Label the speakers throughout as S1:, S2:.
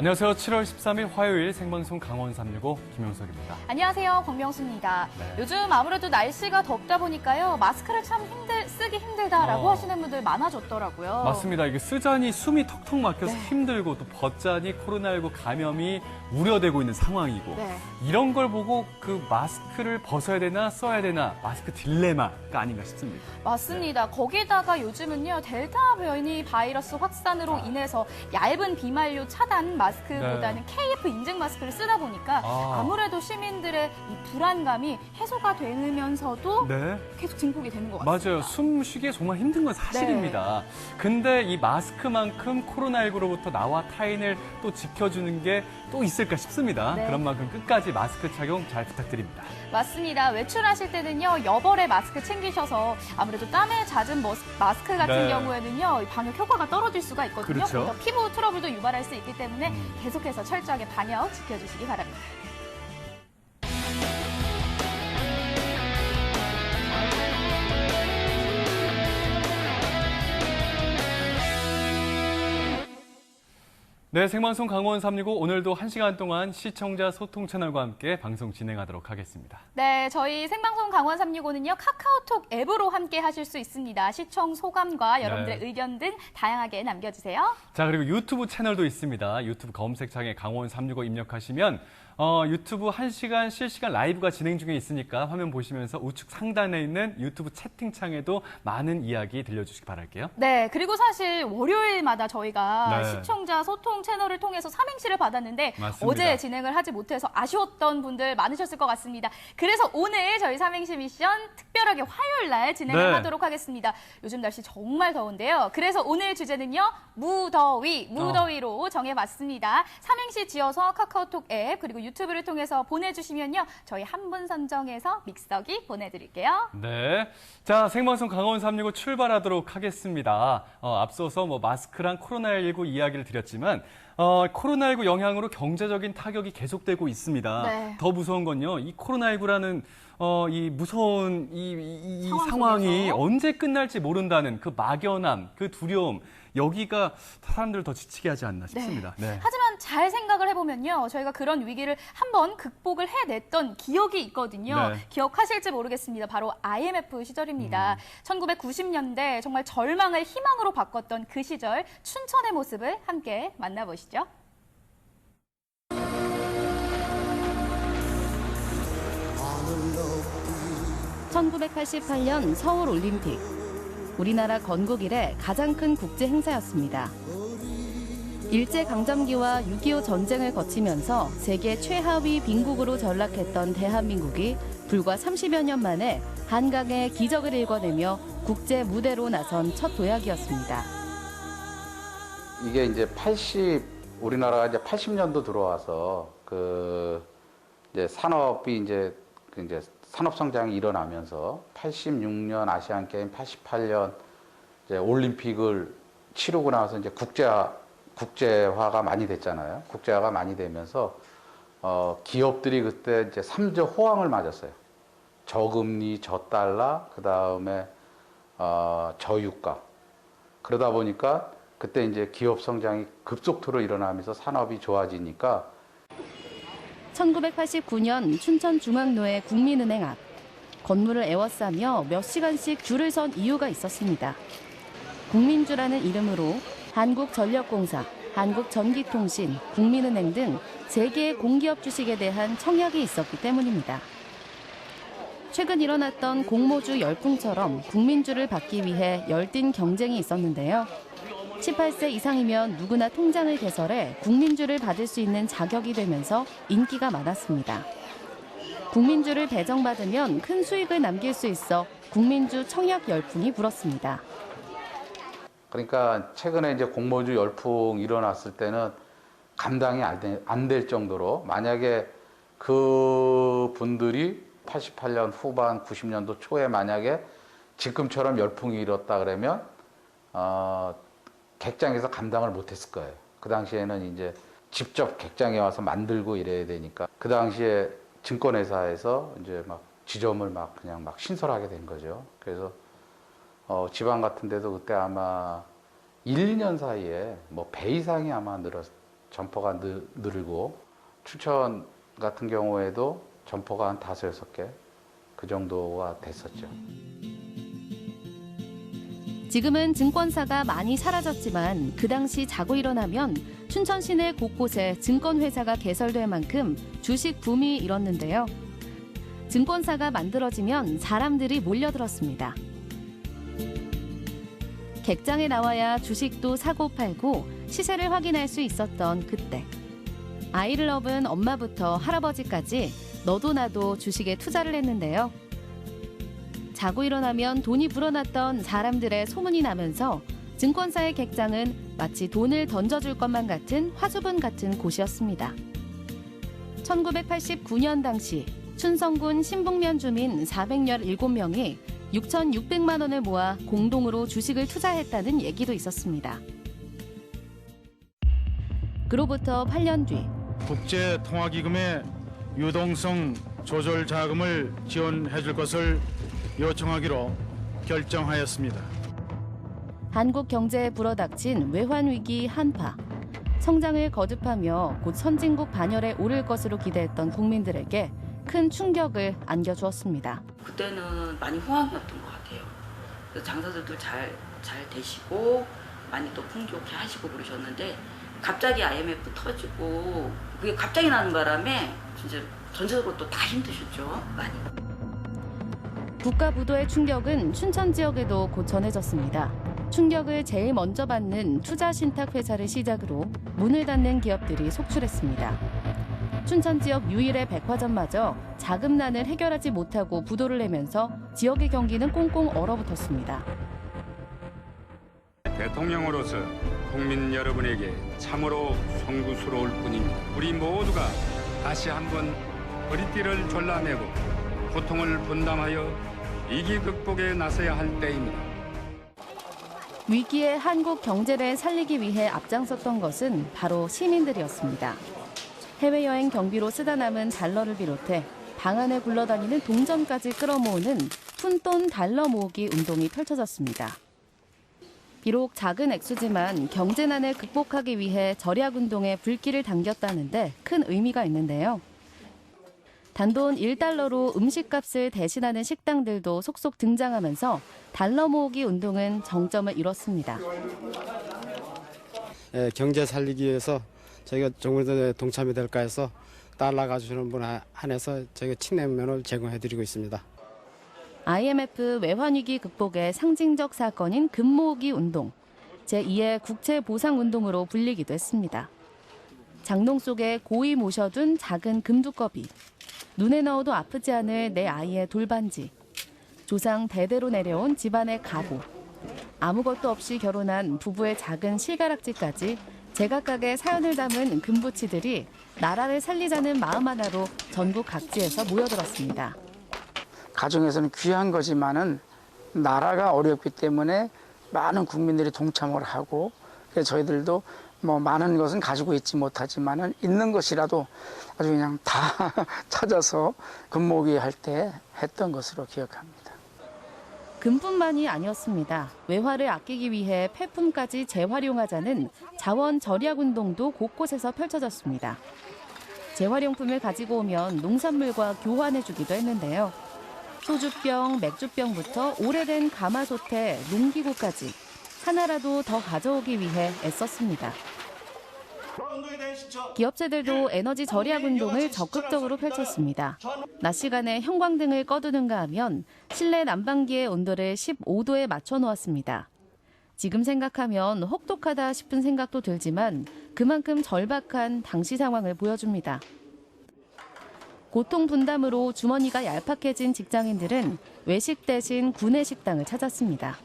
S1: 안녕하세요. 7월 13일 화요일 생방송 강원 365 김영석입니다.
S2: 안녕하세요. 권명수입니다.
S1: 네.
S2: 요즘 아무래도 날씨가 덥다 보니까요. 마스크를 참 쓰기 힘들다라고 하시는 분들 많아졌더라고요.
S1: 맞습니다. 이게 쓰자니 숨이 턱턱 막혀서
S2: 네.
S1: 힘들고 또 벗자니 코로나19 감염이 우려되고 있는 상황이고
S2: 네.
S1: 이런 걸 보고 그 마스크를 벗어야 되나 써야 되나 마스크 딜레마가 아닌가 싶습니다.
S2: 맞습니다. 거기다가 요즘은요. 델타 변이 바이러스 확산으로 인해서 얇은 비말료 차단 마스크보다는 KF 인증 마스크를 쓰다 보니까 아무래도 시민들의 이 불안감이 해소가 되면서도
S1: 네.
S2: 계속 증폭이 되는 것 같습니다.
S1: 맞아요. 숨 쉬기 정말 힘든 건 사실입니다. 근데 이 마스크만큼 코로나19로부터 나와 타인을 또 지켜주는 게 또 있을까 싶습니다.
S2: 네.
S1: 그런 만큼 끝까지 마스크 착용 잘 부탁드립니다.
S2: 맞습니다. 외출하실 때는요, 여벌의 마스크 챙기셔서 아무래도 땀에 잦은 마스크 같은
S1: 네.
S2: 경우에는요, 방역 효과가 떨어질 수가 있거든요.
S1: 그렇죠.
S2: 그래서 피부 트러블도 유발할 수 있기 때문에 계속해서 철저하게 방역 지켜주시기 바랍니다.
S1: 네, 생방송 강원 365 오늘도 1시간 동안 시청자 소통 채널과 함께 방송 진행하도록 하겠습니다.
S2: 네, 저희 생방송 강원 365는요, 카카오톡 앱으로 함께 하실 수 있습니다. 시청 소감과 여러분들의 의견 등 다양하게 남겨주세요.
S1: 자, 그리고 유튜브 채널도 있습니다. 유튜브 검색창에 강원 365 입력하시면 유튜브 1시간 실시간 라이브가 진행 중에 있으니까 화면 보시면서 우측 상단에 있는 유튜브 채팅창에도 많은 이야기 들려주시기 바랄게요.
S2: 네, 그리고 사실 월요일마다 저희가
S1: 네.
S2: 시청자 소통 채널을 통해서 삼행시를 받았는데
S1: 맞습니다.
S2: 어제 진행을 하지 못해서 아쉬웠던 분들 많으셨을 것 같습니다. 그래서 오늘 저희 삼행시 미션 특별하게 화요일 날 진행을
S1: 네.
S2: 하도록 하겠습니다. 요즘 날씨 정말 더운데요. 그래서 오늘 주제는요, 무더위로 정해봤습니다. 삼행시 지어서 카카오톡 앱 그리고 유튜브를 통해서 보내주시면요, 저희 한 분 선정해서 믹서기 보내드릴게요.
S1: 네. 자, 생방송 강원 365 출발하도록 하겠습니다. 앞서서 마스크랑 코로나19 이야기를 드렸지만, 코로나19 영향으로 경제적인 타격이 계속되고 있습니다.
S2: 네.
S1: 더 무서운 건요, 이 코로나19라는 이 무서운 이 상황이
S2: 속에서.
S1: 언제 끝날지 모른다는 그 막연함, 그 두려움, 여기가 사람들을 더 지치게 하지 않나 싶습니다. 네.
S2: 하지만 잘 생각을 해보면요, 저희가 그런 위기를 한번 극복을 해냈던 기억이 있거든요.
S1: 네.
S2: 기억하실지 모르겠습니다. 바로 IMF 시절입니다. 1990년대 정말 절망을 희망으로 바꿨던 그 시절 춘천의 모습을 함께 만나보시죠.
S3: 1988년 서울올림픽. 우리나라 건국 이래 가장 큰 국제 행사였습니다. 일제강점기와 6.25 전쟁을 거치면서 세계 최하위 빈국으로 전락했던 대한민국이 불과 30여 년 만에 한강의 기적을 일궈내며 국제 무대로 나선 첫 도약이었습니다.
S4: 이게 이제 우리나라가 이제 80년도 들어와서 이제 산업이 이제 산업 성장이 일어나면서 86년 아시안 게임, 88년 이제 올림픽을 치르고 나서 이제 국제화가 많이 됐잖아요. 국제화가 많이 되면서 기업들이 그때 이제 3저 호황을 맞았어요. 저금리, 저달러, 그 다음에 저유가. 그러다 보니까 그때 이제 기업 성장이 급속도로 일어나면서 산업이 좋아지니까
S3: 1989년 춘천중앙로의 국민은행 앞. 건물을 에워싸며 몇 시간씩 줄을 선 이유가 있었습니다. 국민주라는 이름으로 한국전력공사, 한국전기통신, 국민은행 등 3개의 공기업 주식에 대한 청약이 있었기 때문입니다. 최근 일어났던 공모주 열풍처럼 국민주를 받기 위해 열띤 경쟁이 있었는데요. 18세 이상이면 누구나 통장을 개설해 국민주를 받을 수 있는 자격이 되면서 인기가 많았습니다. 국민주를 배정받으면 큰 수익을 남길 수 있어 국민주 청약 열풍이 불었습니다.
S4: 그러니까 최근에 이제 공모주 열풍 일어났을 때는 감당이 안 될 정도로 만약에 그 분들이 88년 후반 90년도 초에 만약에 지금처럼 열풍이 일었다 그러면 객장에서 감당을 못했을 거예요. 그 당시에는 이제 직접 객장에 와서 만들고 이래야 되니까 그 당시에 증권회사에서 이제 막 지점을 그냥 신설하게 된 거죠. 그래서 지방 같은 데도 그때 아마 1, 2년 사이에 배 이상이 아마 점포가 늘고 추천 같은 경우에도 점포가 한 5, 6개 그 정도가 됐었죠.
S3: 지금은 증권사가 많이 사라졌지만 그 당시 자고 일어나면 춘천 시내 곳곳에 증권회사가 개설될 만큼 주식 붐이 일었는데요. 증권사가 만들어지면 사람들이 몰려들었습니다. 객장에 나와야 주식도 사고 팔고 시세를 확인할 수 있었던 그때. 아이를 업은 엄마부터 할아버지까지 너도 나도 주식에 투자를 했는데요. 자고 일어나면 돈이 불어났던 사람들의 소문이 나면서 증권사의 객장은 마치 돈을 던져줄 것만 같은 화수분 같은 곳이었습니다. 1989년 당시 춘성군 신북면 주민 417명이 6,600만 원을 모아 공동으로 주식을 투자했다는 얘기도 있었습니다. 그로부터 8년 뒤
S5: 국제통화기금의 유동성 조절 자금을 지원해 줄 것을 요청하기로 결정하였습니다.
S3: 한국 경제에 불어닥친 외환위기 한파. 성장을 거듭하며 곧 선진국 반열에 오를 것으로 기대했던 국민들에게 큰 충격을 안겨주었습니다.
S6: 그때는 많이 호황이었던 것 같아요. 그래서 장사들도 잘 되시고 많이 또 풍족해 하시고 그러셨는데 갑자기 IMF 터지고 그게 갑자기 나는 바람에 진짜 전체적으로 또 다 힘드셨죠. 많이.
S3: 국가 부도의 충격은 춘천 지역에도 곧 전해졌습니다. 충격을 제일 먼저 받는 투자 신탁 회사를 시작으로 문을 닫는 기업들이 속출했습니다. 춘천 지역 유일의 백화점마저 자금난을 해결하지 못하고 부도를 내면서 지역의 경기는 꽁꽁 얼어붙었습니다.
S7: 대통령으로서 국민 여러분에게 참으로 송구스러울 뿐입니다. 우리 모두가 다시 한번 허리띠를 졸라매고 고통을 분담하여 위기 극복에 나서야 할 때입니다.
S3: 위기의 한국 경제를 살리기 위해 앞장섰던 것은 바로 시민들이었습니다. 해외여행 경비로 쓰다 남은 달러를 비롯해 방 안에 굴러다니는 동전까지 끌어모으는 푼돈 달러 모으기 운동이 펼쳐졌습니다. 비록 작은 액수지만 경제난을 극복하기 위해 절약운동에 불길을 당겼다는데 큰 의미가 있는데요. 단돈 1달러로 음식값을 대신하는 식당들도 속속 등장하면서 달러 모으기 운동은 정점을 이뤘습니다.
S8: 경제 살리기 위해서 저희가 정부에 동참이 될까 해서 달러 가주시는 분 한해서 저희가 칡냉면을 제공해드리고 있습니다.
S3: IMF 외환위기 극복의 상징적 사건인 금 모으기 운동, 제2의 국채보상운동으로 불리기도 했습니다. 장롱 속에 고이 모셔둔 작은 금두꺼비, 눈에 넣어도 아프지 않을 내 아이의 돌반지, 조상 대대로 내려온 집안의 가보, 아무것도 없이 결혼한 부부의 작은 실가락지까지 제각각의 사연을 담은 금부치들이 나라를 살리자는 마음 하나로 전국 각지에서 모여들었습니다.
S9: 가정에서는 귀한 거지만은 나라가 어렵기 때문에 많은 국민들이 동참을 하고 그래서 저희들도 뭐 많은 것은 가지고 있지 못하지만은 있는 것이라도 아주 그냥 다 찾아서 금모으기 할 때 했던 것으로 기억합니다.
S3: 금뿐만이 아니었습니다. 외화를 아끼기 위해 폐품까지 재활용하자는 자원 절약 운동도 곳곳에서 펼쳐졌습니다. 재활용품을 가지고 오면 농산물과 교환해주기도 했는데요. 소주병, 맥주병부터 오래된 가마솥에 농기구까지 하나라도 더 가져오기 위해 애썼습니다. 기업체들도 에너지 절약 운동을 적극적으로 펼쳤습니다. 낮 시간에 형광등을 꺼두는가 하면 실내 난방기의 온도를 15도에 맞춰 놓았습니다. 지금 생각하면 혹독하다 싶은 생각도 들지만 그만큼 절박한 당시 상황을 보여줍니다. 고통 분담으로 주머니가 얄팍해진 직장인들은 외식 대신 구내 식당을 찾았습니다.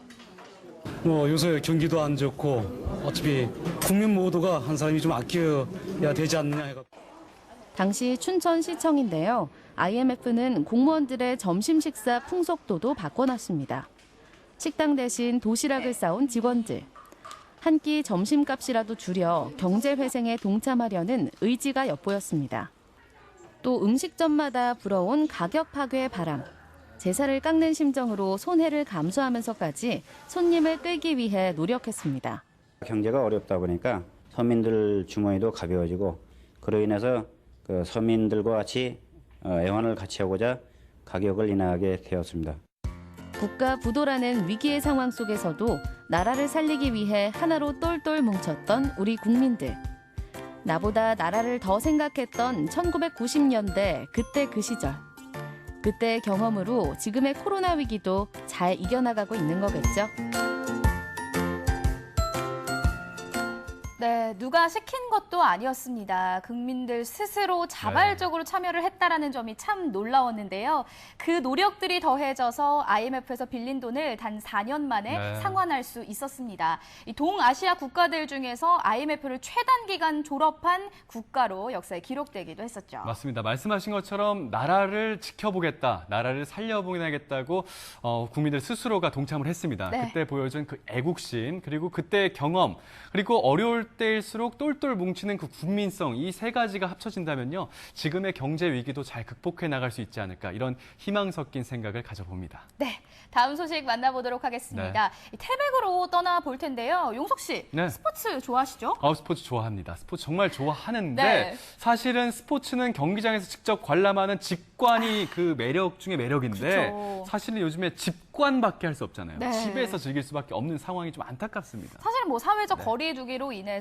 S10: 요새 경기도 안 좋고 어차피 국민 모두가 한 사람이 좀 아껴야 되지 않느냐 해가.
S3: 당시 춘천시청인데요. IMF는 공무원들의 점심 식사 풍속도도 바꿔놨습니다. 식당 대신 도시락을 싸온 직원들. 한 끼 점심값이라도 줄여 경제회생에 동참하려는 의지가 엿보였습니다. 또 음식점마다 불어온 가격 파괴 바람. 제사를 깎는 심정으로 손해를 감수하면서까지 손님을 끌기 위해 노력했습니다.
S11: 경제가 어렵다 보니까 서민들 주머니도 가벼워지고 그로 인해서 그 서민들과 같이 애환을 같이 하고자 가격을 인하하게 되었습니다.
S3: 국가 부도라는 위기의 상황 속에서도 나라를 살리기 위해 하나로 똘똘 뭉쳤던 우리 국민들. 나보다 나라를 더 생각했던 1990년대 그때 그 시절. 그때의 경험으로 지금의 코로나 위기도 잘 이겨나가고 있는 거겠죠.
S2: 네, 누가 시킨 것도 아니었습니다. 국민들 스스로 자발적으로 참여를 했다라는 점이 참 놀라웠는데요. 그 노력들이 더해져서 IMF에서 빌린 돈을 단 4년 만에 상환할 수 있었습니다. 이 동아시아 국가들 중에서 IMF를 최단 기간 졸업한 국가로 역사에 기록되기도 했었죠.
S1: 맞습니다. 말씀하신 것처럼 나라를 지켜보겠다, 나라를 살려보내겠다고 국민들 스스로가 동참을 했습니다.
S2: 네.
S1: 그때 보여준 그 애국심, 그리고 그때의 경험, 그리고 어려울 때일수록 똘똘 뭉치는 그 국민성, 이 세 가지가 합쳐진다면요, 지금의 경제 위기도 잘 극복해 나갈 수 있지 않을까, 이런 희망 섞인 생각을 가져봅니다.
S2: 네, 다음 소식 만나보도록 하겠습니다. 이 태백으로 떠나볼 텐데요. 용석 씨,
S1: 네.
S2: 스포츠 좋아하시죠?
S1: 스포츠 좋아합니다. 스포츠 정말 좋아하는데
S2: 네.
S1: 사실은 스포츠는 경기장에서 직접 관람하는 직관이 그 매력 중에 매력인데
S2: 그쵸.
S1: 사실은 요즘에 집관밖에 할 수 없잖아요.
S2: 네.
S1: 집에서 즐길 수밖에 없는 상황이 좀 안타깝습니다.
S2: 사실 뭐 사회적 거리 두기로 인해서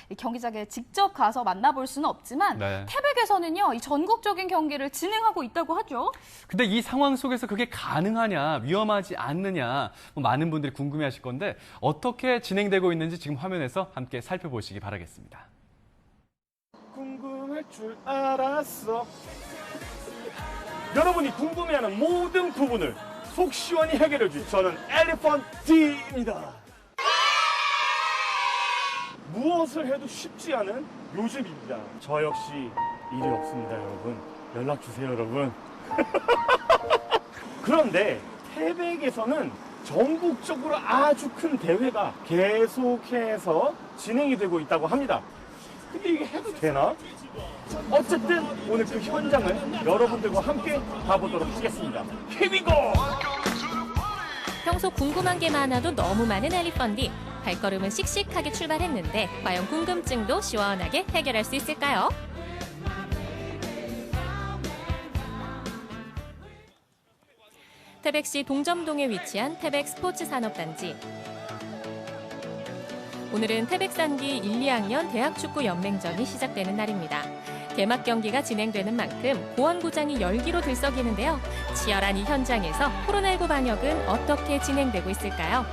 S2: 이 경기장에 직접 가서 만나볼 수는 없지만
S1: 네.
S2: 태백에서는요, 이 전국적인 경기를 진행하고 있다고 하죠.
S1: 근데 이 상황 속에서 그게 가능하냐, 위험하지 않느냐, 많은 분들이 궁금해하실 건데 어떻게 진행되고 있는지 지금 화면에서 함께 살펴보시기 바라겠습니다.
S12: 궁금할 줄 알았어. 여러분이 궁금해하는 모든 부분을 속 시원히 해결해줄 저는 엘리펀트입니다. 무엇을 해도 쉽지 않은 요즘입니다. 저 역시 일이 없습니다, 여러분. 연락 주세요, 여러분. 그런데 태백에서는 전국적으로 아주 큰 대회가 계속해서 진행이 되고 있다고 합니다. 근데 이게 해도 되나? 어쨌든 오늘 그 현장을 여러분들과 함께 가보도록 하겠습니다. Here we go!
S13: 평소 궁금한 게 많아도 너무 많은 엘리펀디. 발걸음은 씩씩하게 출발했는데 과연 궁금증도 시원하게 해결할 수 있을까요? 태백시 동점동에 위치한 태백 스포츠산업단지. 오늘은 태백산기 1, 2학년 대학축구연맹전이 시작되는 날입니다. 개막 경기가 진행되는 만큼 보안구장이 열기로 들썩이는데요. 치열한 이 현장에서 코로나19 방역은 어떻게 진행되고 있을까요?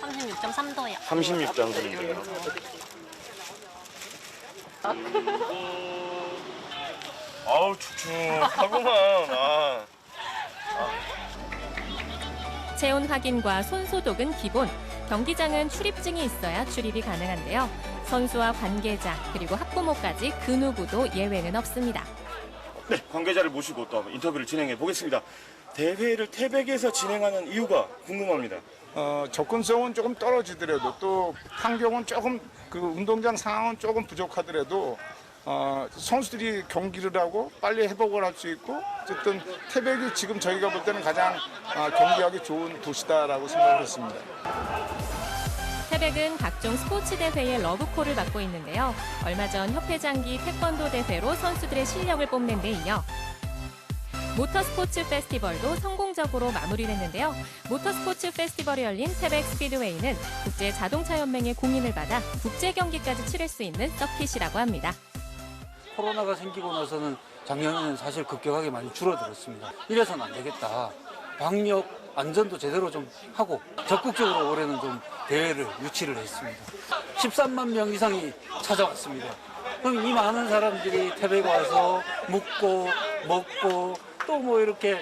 S14: 36.3도요.
S12: 36.3도요. 아우 축축하구만.
S13: 체온 확인과 손 소독은 기본. 경기장은 출입증이 있어야 출입이 가능한데요. 선수와 관계자 그리고 학부모까지 그 누구도 예외는 없습니다.
S12: 네, 관계자를 모시고 또 인터뷰를 진행해 보겠습니다. 대회를 태백에서 진행하는 이유가 궁금합니다.
S15: 접근성은 조금 떨어지더라도 또 환경은 조금 그 운동장 상황은 조금 부족하더라도 선수들이 경기를 하고 빨리 회복을 할 수 있고 어쨌든 태백이 지금 저희가 볼 때는 가장 경기하기 좋은 도시다라고 생각을 했습니다.
S13: 태백은 각종 스포츠 대회의 러브콜을 받고 있는데요. 얼마 전 협회장기 태권도 대회로 선수들의 실력을 뽐낸 데 이어 모터스포츠 페스티벌도 성공적으로 마무리됐는데요. 모터스포츠 페스티벌이 열린 태백 스피드웨이는 국제자동차연맹의 공인을 받아 국제 경기까지 치를 수 있는 서킷이라고 합니다.
S16: 코로나가 생기고 나서는 작년에는 사실 급격하게 많이 줄어들었습니다. 이래서는 안 되겠다. 방역 안전도 제대로 좀 하고 적극적으로 올해는 좀 대회를 유치를 했습니다. 13만 명 이상이 찾아왔습니다. 그럼 이 많은 사람들이 태백에 와서 묵고 먹고 또 뭐 이렇게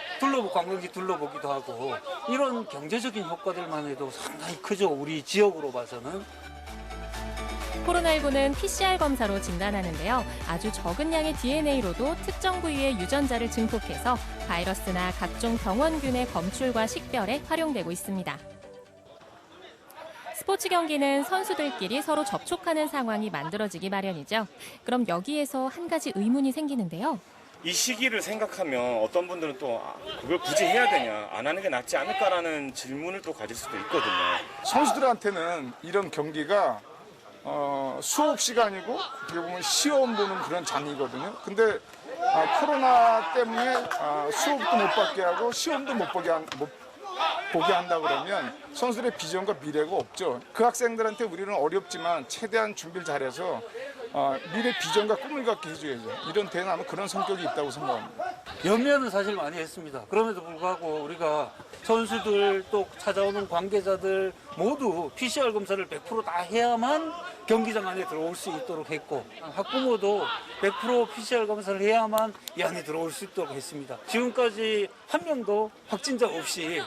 S16: 관광지 둘러보기도 하고 이런 경제적인 효과들만 해도 상당히 크죠. 우리 지역으로 봐서는.
S13: 코로나19는 PCR 검사로 진단하는데요. 아주 적은 양의 DNA로도 특정 부위의 유전자를 증폭해서 바이러스나 각종 병원균의 검출과 식별에 활용되고 있습니다. 스포츠 경기는 선수들끼리 서로 접촉하는 상황이 만들어지기 마련이죠. 그럼 여기에서 한 가지 의문이 생기는데요.
S12: 이 시기를 생각하면 어떤 분들은 또 그걸 굳이 해야 되냐, 안 하는 게 낫지 않을까라는 질문을 또 가질 수도 있거든요.
S15: 선수들한테는 이런 경기가 수업 시간이고 어떻게 보면 시험 보는 그런 장이거든요. 근데 코로나 때문에 수업도 못 받게 하고 시험도 못 보게 한다 그러면 선수들의 비전과 미래가 없죠. 그 학생들한테 우리는 어렵지만 최대한 준비를 잘해서 미래 비전과 꿈을 갖게 해줘야죠. 이런 대회는 아마 그런 성격이 있다고 생각합니다.
S16: 염려는 사실 많이 했습니다. 그럼에도 불구하고 우리가 선수들 또 찾아오는 관계자들 모두 PCR 검사를 100% 다 해야만 경기장 안에 들어올 수 있도록 했고, 학부모도 100% PCR 검사를 해야만 이 안에 들어올 수 있도록 했습니다. 지금까지 한 명도 확진자 없이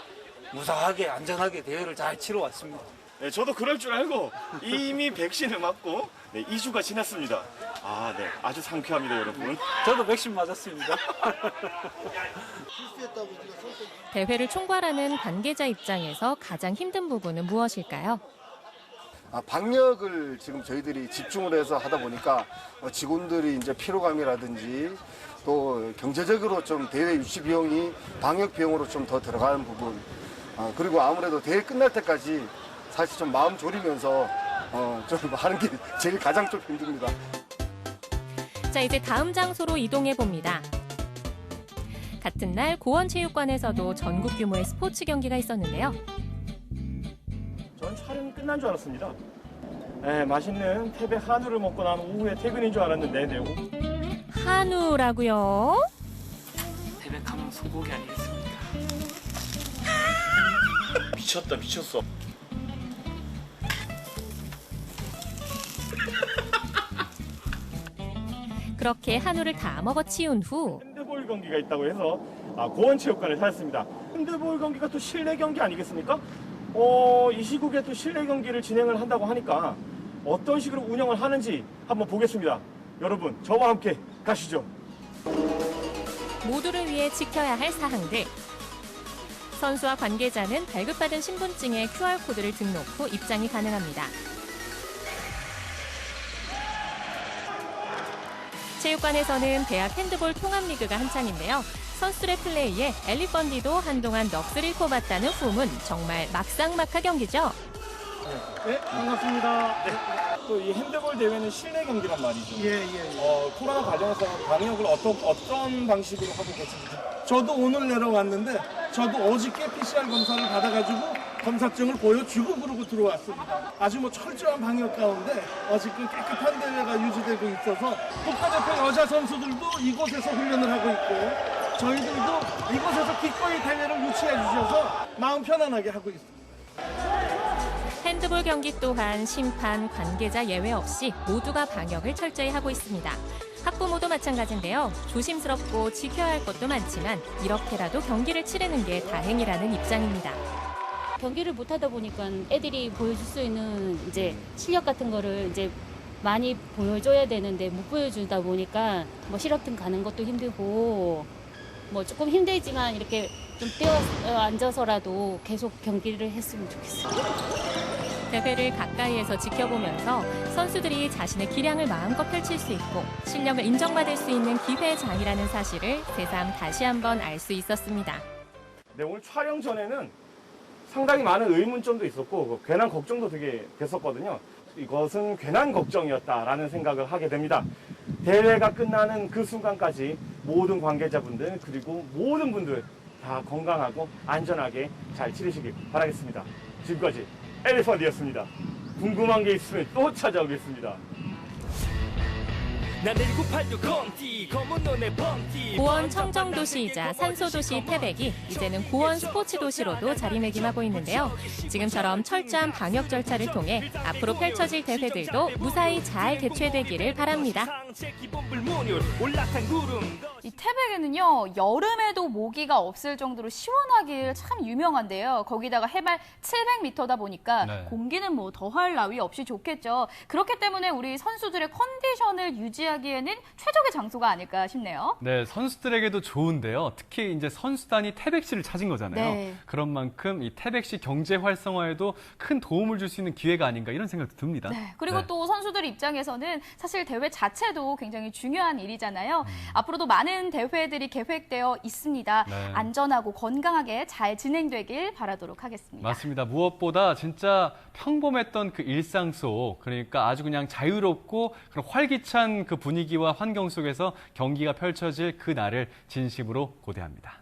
S16: 무사하게 안전하게 대회를 잘 치러왔습니다.
S12: 네, 저도 그럴 줄 알고 이미 백신을 맞고 2주가 지났습니다. 네, 아주 상쾌합니다, 여러분.
S16: 저도 백신 맞았습니다.
S13: 대회를 총괄하는 관계자 입장에서 가장 힘든 부분은 무엇일까요?
S17: 방역을 지금 저희들이 집중을 해서 하다 보니까 직원들이 이제 피로감이라든지 또 경제적으로 좀 대회 유치 비용이 방역 비용으로 좀 더 들어가는 부분, 그리고 아무래도 대회 끝날 때까지 사실 좀 마음 졸이면서 좀 하는 게 제일 가장 좀 힘듭니다.
S13: 자, 이제 다음 장소로 이동해 봅니다. 같은 날 고원체육관에서도 전국 규모의 스포츠 경기가 있었는데요.
S12: 전 촬영이 끝난 줄 알았습니다. 네, 맛있는 태백 한우를 먹고 난 오후에 퇴근인 줄 알았는데
S13: 한우라고요?
S12: 태백하면 소고기 아니겠습니까? 미쳤다, 미쳤어.
S13: 그렇게 한우를 다 먹어 치운 후
S12: 핸드볼 경기가 있다고 해서 고원체육관을 찾았습니다. 핸드볼 경기가 또 실내 경기 아니겠습니까? 이 시국에 또 실내 경기를 진행을 한다고 하니까 어떤 식으로 운영을 하는지 한번 보겠습니다. 여러분, 저와 함께 가시죠.
S13: 모두를 위해 지켜야 할 사항들. 선수와 관계자는 발급받은 신분증에 QR코드를 등록 후 입장이 가능합니다. 체육관에서는 대학 핸드볼 통합리그가 한창인데요. 선수들의 플레이에 엘리펀디도 한동안 넋을 잃고봤다는 후문, 정말 막상막하 경기죠.
S12: 네, 반갑습니다. 네. 또 이 핸드볼 대회는 실내 경기란 말이죠.
S18: 예.
S12: 코로나 관련해서 방역을 어떤 방식으로 하고 계신지.
S18: 저도 오늘 내려왔는데 저도 어저께 PCR 검사를 받아가지고 검사증을 보여주고 그러고 들어왔습니다. 아주 철저한 방역 가운데 어저께 깨끗한 대회가 유지되고 있어서 국가대표 여자 선수들도 이곳에서 훈련을 하고 있고 저희들도 이곳에서 기꺼이 대회를 유치해 주셔서 마음 편안하게 하고 있습니다.
S13: 핸드볼 경기 또한 심판, 관계자 예외 없이 모두가 방역을 철저히 하고 있습니다. 학부모도 마찬가지인데요. 조심스럽고 지켜야 할 것도 많지만 이렇게라도 경기를 치르는 게 다행이라는 입장입니다.
S19: 경기를 못 하다 보니까 애들이 보여줄 수 있는 이제 실력 같은 거를 이제 많이 보여줘야 되는데 못 보여주다 보니까 실업등 가는 것도 힘들고 조금 힘들지만 이렇게 좀 떼어 앉아서라도 계속 경기를 했으면 좋겠어요.
S13: 대회를 가까이에서 지켜보면서 선수들이 자신의 기량을 마음껏 펼칠 수 있고 실력을 인정받을 수 있는 기회장이라는 사실을 새삼 다시 한번 알 수 있었습니다.
S12: 네, 오늘 촬영 전에는 상당히 많은 의문점도 있었고 괜한 걱정도 되게 됐었거든요. 이것은 괜한 걱정이었다라는 생각을 하게 됩니다. 대회가 끝나는 그 순간까지 모든 관계자분들 그리고 모든 분들 다 건강하고 안전하게 잘 치르시길 바라겠습니다. 지금까지 엘리펀드였습니다. 궁금한 게 있으면 또 찾아오겠습니다.
S13: 고원 청정도시이자 산소도시 태백이 이제는 고원 스포츠도시로도 자리매김하고 있는데요. 지금처럼 철저한 방역 절차를 통해 앞으로 펼쳐질 대회들도 무사히 잘 개최되기를 바랍니다.
S2: 이 태백에는요, 여름에도 모기가 없을 정도로 시원하길 참 유명한데요. 거기다가 해발 700m다 보니까 공기는 더할 나위 없이 좋겠죠. 그렇기 때문에 우리 선수들의 컨디션을 유지하기에는 최적의 장소가 아닐까 싶네요.
S1: 네, 선수들에게도 좋은데요. 특히 이제 선수단이 태백시를 찾은 거잖아요.
S2: 네.
S1: 그런 만큼 이 태백시 경제 활성화에도 큰 도움을 줄 수 있는 기회가 아닌가 이런 생각도 듭니다.
S2: 네, 그리고 또 선수들 입장에서는 사실 대회 자체도 굉장히 중요한 일이잖아요. 앞으로도 많은 많은 대회들이 계획되어 있습니다.
S1: 네.
S2: 안전하고 건강하게 잘 진행되길 바라도록 하겠습니다.
S1: 맞습니다. 무엇보다 진짜 평범했던 그 일상 속, 그러니까 아주 그냥 자유롭고 그런 활기찬 그 분위기와 환경 속에서 경기가 펼쳐질 그 날을 진심으로 고대합니다.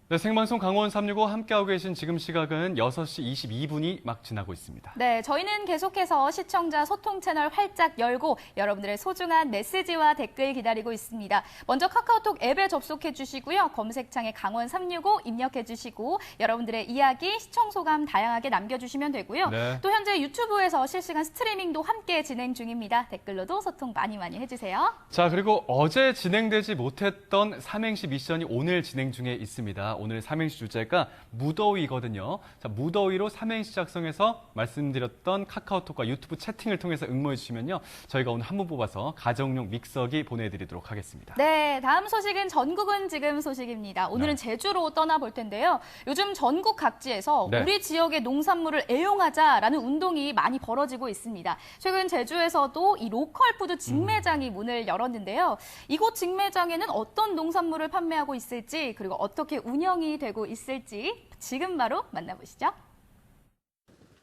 S1: 네, 생방송 강원 365 함께하고 계신 지금 시각은 6시 22분이 막 지나고 있습니다.
S2: 네, 저희는 계속해서 시청자 소통 채널 활짝 열고 여러분들의 소중한 메시지와 댓글 기다리고 있습니다. 먼저 카카오톡 앱에 접속해 주시고요. 검색창에 강원 365 입력해 주시고 여러분들의 이야기, 시청 소감 다양하게 남겨주시면 되고요.
S1: 네.
S2: 또 현재 유튜브에서 실시간 스트리밍도 함께 진행 중입니다. 댓글로도 소통 많이 해주세요.
S1: 자, 그리고 어제 진행되지 못했던 삼행시 미션이 오늘 진행 중에 있습니다. 오늘 삼행시 주제가 무더위거든요. 자, 무더위로 삼행시 작성해서 말씀드렸던 카카오톡과 유튜브 채팅을 통해서 응모해 주시면요. 저희가 오늘 한 분 뽑아서 가정용 믹서기 보내드리도록 하겠습니다.
S2: 네, 다음 소식은 전국은 지금 소식입니다. 오늘은 제주로 떠나볼 텐데요. 요즘 전국 각지에서
S1: 네.
S2: 우리 지역의 농산물을 애용하자라는 운동이 많이 벌어지고 있습니다. 최근 제주에서도 이 로컬 푸드 직매장이 문을 열었는데요. 이곳 직매장에는 어떤 농산물을 판매하고 있을지 그리고 어떻게 운영이 되고 있을지 지금 바로 만나보시죠.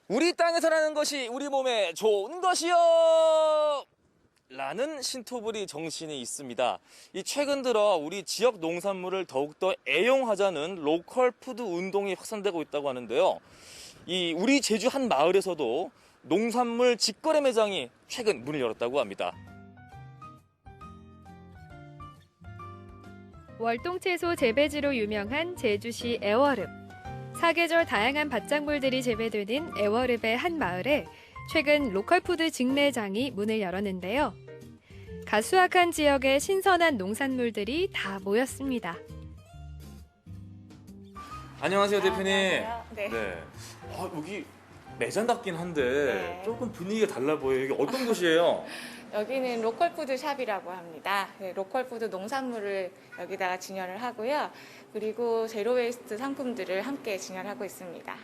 S20: 우리 땅에서 나는 것이 우리 몸에 좋은 것이요! 라는 신토부리 정신이 있습니다. 이 최근 들어 우리 지역 농산물을 더욱더 애용하자는 로컬 푸드 운동이 확산되고 있다고 하는데요. 이 우리 제주 한 마을에서도 농산물 직거래 매장이 최근 문을 열었다고 합니다.
S21: 월동채소 재배지로 유명한 제주시 애월읍. 사계절 다양한 밭작물들이 재배되는 애월읍의 한 마을에 최근 로컬푸드 직매장이 문을 열었는데요. 가수악한 지역의 신선한 농산물들이 다 모였습니다.
S20: 안녕하세요, 대표님.
S22: 네.
S20: 여기 매장 같긴 한데
S22: 네.
S20: 조금 분위기가 달라 보여요. 여기 어떤 곳이에요?
S22: 여기는 로컬푸드 샵이라고 합니다. 네, 로컬푸드 농산물을 여기다가 진열을 하고요. 그리고 제로웨이스트 상품들을 함께 진열하고 있습니다.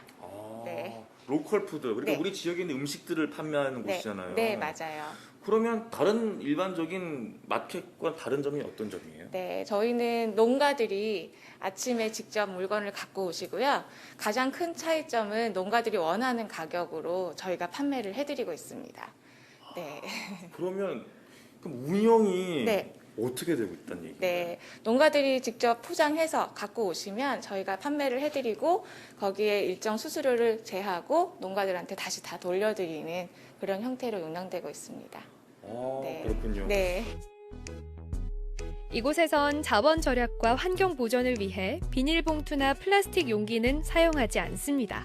S22: 네.
S20: 로컬푸드, 그러니까
S22: 네.
S20: 우리 지역에 있는 음식들을 판매하는
S22: 네.
S20: 곳이잖아요.
S22: 네, 맞아요.
S20: 그러면 다른 일반적인 마켓과 다른 점이 어떤 점이에요?
S22: 네, 저희는 농가들이 아침에 직접 물건을 갖고 오시고요. 가장 큰 차이점은 농가들이 원하는 가격으로 저희가 판매를 해드리고 있습니다. 네.
S20: 그러면 그럼 운영이
S22: 네.
S20: 어떻게 되고 있다는 얘기예요?
S22: 네, 농가들이 직접 포장해서 갖고 오시면 저희가 판매를 해드리고 거기에 일정 수수료를 제하고 농가들한테 다시 다 돌려드리는 그런 형태로 운영되고 있습니다. 네.
S20: 그렇군요.
S22: 네.
S21: 이곳에선 자원 절약과 환경 보전을 위해 비닐봉투나 플라스틱 용기는 사용하지 않습니다.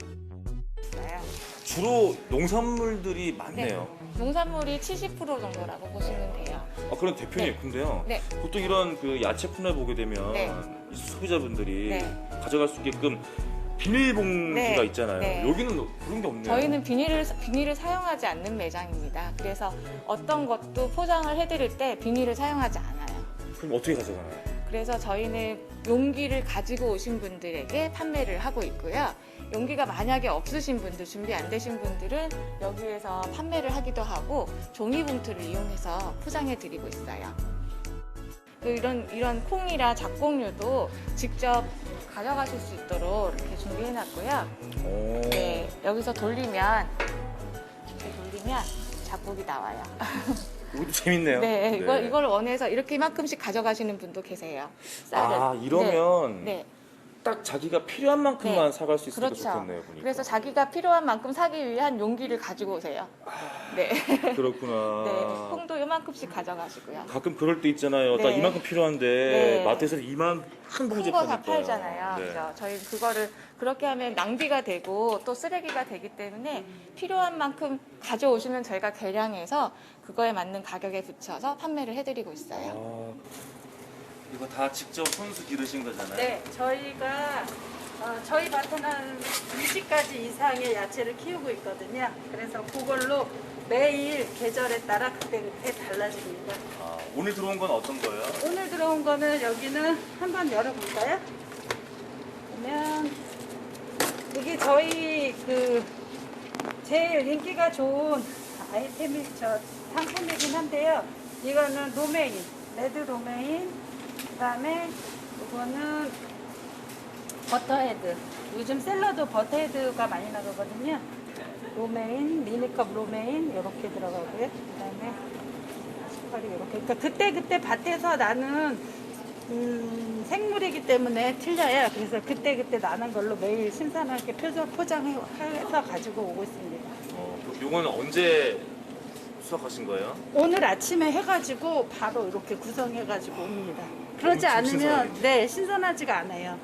S20: 주로 농산물들이 많네요.
S22: 농산물이 70% 정도라고 보시면 돼요.
S20: 그럼 대표님,
S22: 네.
S20: 근데요.
S22: 네.
S20: 보통 이런 그 야채 판매 보게 되면
S22: 네.
S20: 이 소비자분들이
S22: 네.
S20: 가져갈 수 있게끔 비닐봉지가
S22: 네.
S20: 있잖아요.
S22: 네.
S20: 여기는 그런 게 없네요.
S22: 저희는 비닐을 사용하지 않는 매장입니다. 그래서 어떤 것도 포장을 해드릴 때 비닐을 사용하지 않아요.
S20: 그럼 어떻게 가져가나요?
S22: 그래서 저희는 용기를 가지고 오신 분들에게 판매를 하고 있고요. 용기가 만약에 없으신 분들, 준비 안 되신 분들은 여기에서 판매를 하기도 하고 종이봉투를 이용해서 포장해 드리고 있어요. 이런 콩이나 작곡류도 직접 가져가실 수 있도록 이렇게 준비해 놨고요. 네, 여기서 돌리면 작곡이 나와요.
S20: 이것도 재밌네요.
S22: 네, 이걸 원해서 이만큼씩 가져가시는 분도 계세요. 쌀을.
S20: 이러면
S22: 네.
S20: 딱 자기가 필요한 만큼만
S22: 네.
S20: 사갈 수 있으니까
S22: 그렇죠.
S20: 좋겠네요. 보니까.
S22: 그래서 자기가 필요한 만큼 사기 위한 용기를 가지고 오세요. 네.
S20: 그렇구나.
S22: 네, 콩도 이만큼씩 가져가시고요.
S20: 가끔 그럴 때 있잖아요. 딱
S22: 네.
S20: 이만큼 필요한데
S22: 네.
S20: 마트에서 이만 한 봉지
S22: 큰 거 다
S20: 파니까.
S22: 팔잖아요.
S20: 네.
S22: 그죠? 저희 그거를 그렇게 하면 낭비가 되고 또 쓰레기가 되기 때문에 필요한 만큼 가져오시면 저희가 계량해서 그거에 맞는 가격에 붙여서 판매를 해드리고 있어요.
S20: 이거 다 직접 손수 기르신 거잖아요.
S23: 네, 저희가 저희 밭에는 20가지 이상의 야채를 키우고 있거든요. 그래서 그걸로 매일 계절에 따라 그때그때 달라집니다.
S20: 아, 오늘 들어온 건 어떤 거예요?
S23: 오늘 들어온 거는 여기는 한번 열어볼까요? 보면 이게 저희 제일 인기가 좋은 상품이긴 한데요. 이거는 로메인, 레드 로메인, 그다음에 이거는 버터헤드. 요즘 샐러드 버터헤드가 많이 나가거든요. 로메인, 미니컵 로메인 이렇게 들어가고요. 그다음에 숟갈이 이렇게. 그러니까 그때 밭에서 나는 생물이기 때문에 틀려요. 그래서 그때 나는 걸로 매일 신선하게 포장해서 가지고 오고 있습니다.
S20: 요건 언제 수확하신 거예요?
S23: 오늘 아침에 해가지고 바로 이렇게 구성해가지고 옵니다. 그러지
S20: 엄청
S23: 않으면
S20: 신선하겠네.
S23: 네 신선하지가 않아요.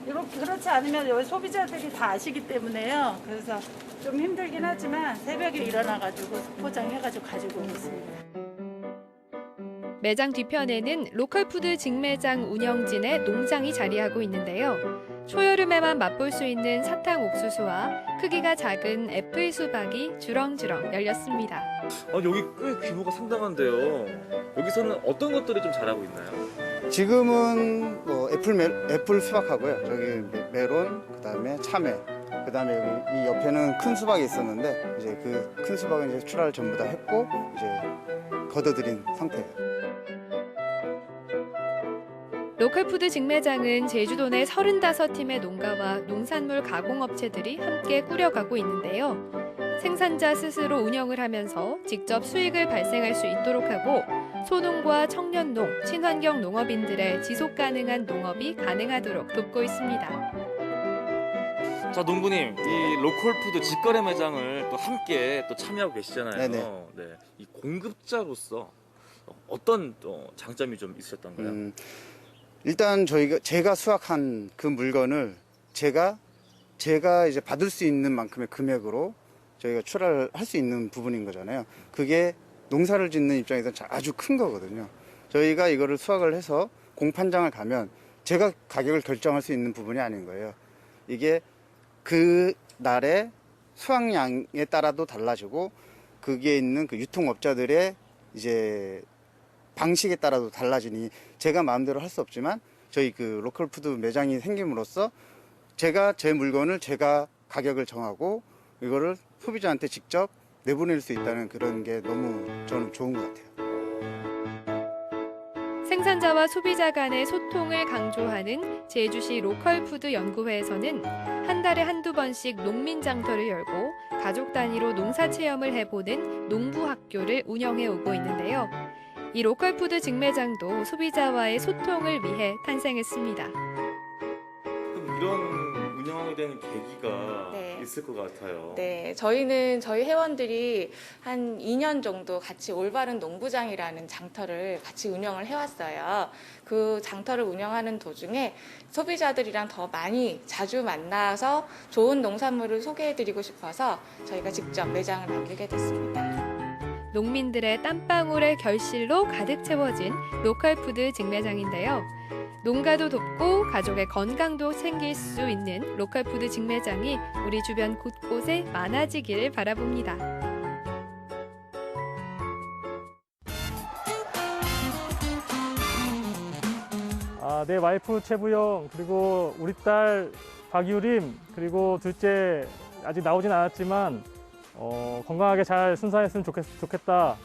S23: 이렇게 그렇지 않으면 여기 소비자들이 다 아시기 때문에요. 그래서 좀 힘들긴 하지만 새벽에 일어나가지고 포장해가지고 가지고 오겠습니다.
S21: 매장 뒤편에는 로컬푸드 직매장 운영진의 농장이 자리하고 있는데요. 초여름에만 맛볼 수 있는 사탕 옥수수와 크기가 작은 애플 수박이 주렁주렁 열렸습니다.
S20: 여기 꽤 규모가 상당한데요. 여기서는 어떤 것들이 좀 자라고 있나요?
S4: 지금은 뭐 애플 수박하고요. 저기 메론, 그다음에 참외, 그다음에 여기 이 옆에는 큰 수박이 있었는데 이제 그 큰 수박은 이제 출하를 전부 다 했고 이제 걷어들인 상태예요.
S21: 로컬푸드 직매장은 제주도 내 35팀의 농가와 농산물 가공업체들이 함께 꾸려가고 있는데요. 생산자 스스로 운영을 하면서 직접 수익을 발생할 수 있도록 하고 소농과 청년농, 친환경 농업인들의 지속 가능한 농업이 가능하도록 돕고 있습니다.
S20: 자, 농부님, 이 로컬푸드 직거래 매장을 또 함께 또 참여하고 계시잖아요.
S4: 네네.
S20: 네. 이 공급자로서 어떤 또 장점이 좀 있으셨던가요?
S4: 일단 제가 수확한 그 물건을 제가 이제 받을 수 있는 만큼의 금액으로 저희가 출하를 할 수 있는 부분인 거잖아요. 그게 농사를 짓는 입장에서 아주 큰 거거든요. 저희가 이거를 수확을 해서 공판장을 가면 제가 가격을 결정할 수 있는 부분이 아닌 거예요. 이게 그 날의 수확량에 따라도 달라지고 그게 있는 그 유통업자들의 이제 방식에 따라도 달라지니 제가 마음대로 할 수 없지만 저희 그 로컬푸드 매장이 생김으로써 제가 제 물건을 제가 가격을 정하고 이거를 소비자한테 직접 내보낼 수 있다는 그런 게 너무 저는 좋은 것 같아요.
S21: 생산자와 소비자 간의 소통을 강조하는 제주시 로컬푸드 연구회에서는 한 달에 한두 번씩 농민 장터를 열고 가족 단위로 농사 체험을 해보는 농부학교를 운영해 오고 있는데요. 이 로컬푸드 직매장도 소비자와의 소통을 위해 탄생했습니다.
S20: 그럼 이런 운영하게 되는 계기가
S22: 네.
S20: 있을 것 같아요.
S22: 네, 저희는 저희 회원들이 한 2년 정도 같이 올바른 농부장이라는 장터를 같이 운영을 해왔어요. 그 장터를 운영하는 도중에 소비자들이랑 더 많이 자주 만나서 좋은 농산물을 소개해드리고 싶어서 저희가 직접 매장을 만들게 됐습니다.
S21: 농민들의 땀방울의 결실로 가득 채워진 로컬푸드 직매장인데요. 농가도 돕고 가족의 건강도 챙길 수 있는 로컬푸드 직매장이 우리 주변 곳곳에 많아지기를 바라봅니다.
S5: 내 와이프 최부영, 그리고 우리 딸 박유림, 그리고 둘째 아직 나오진 않았지만 건강하게 잘 순산했으면 좋겠다.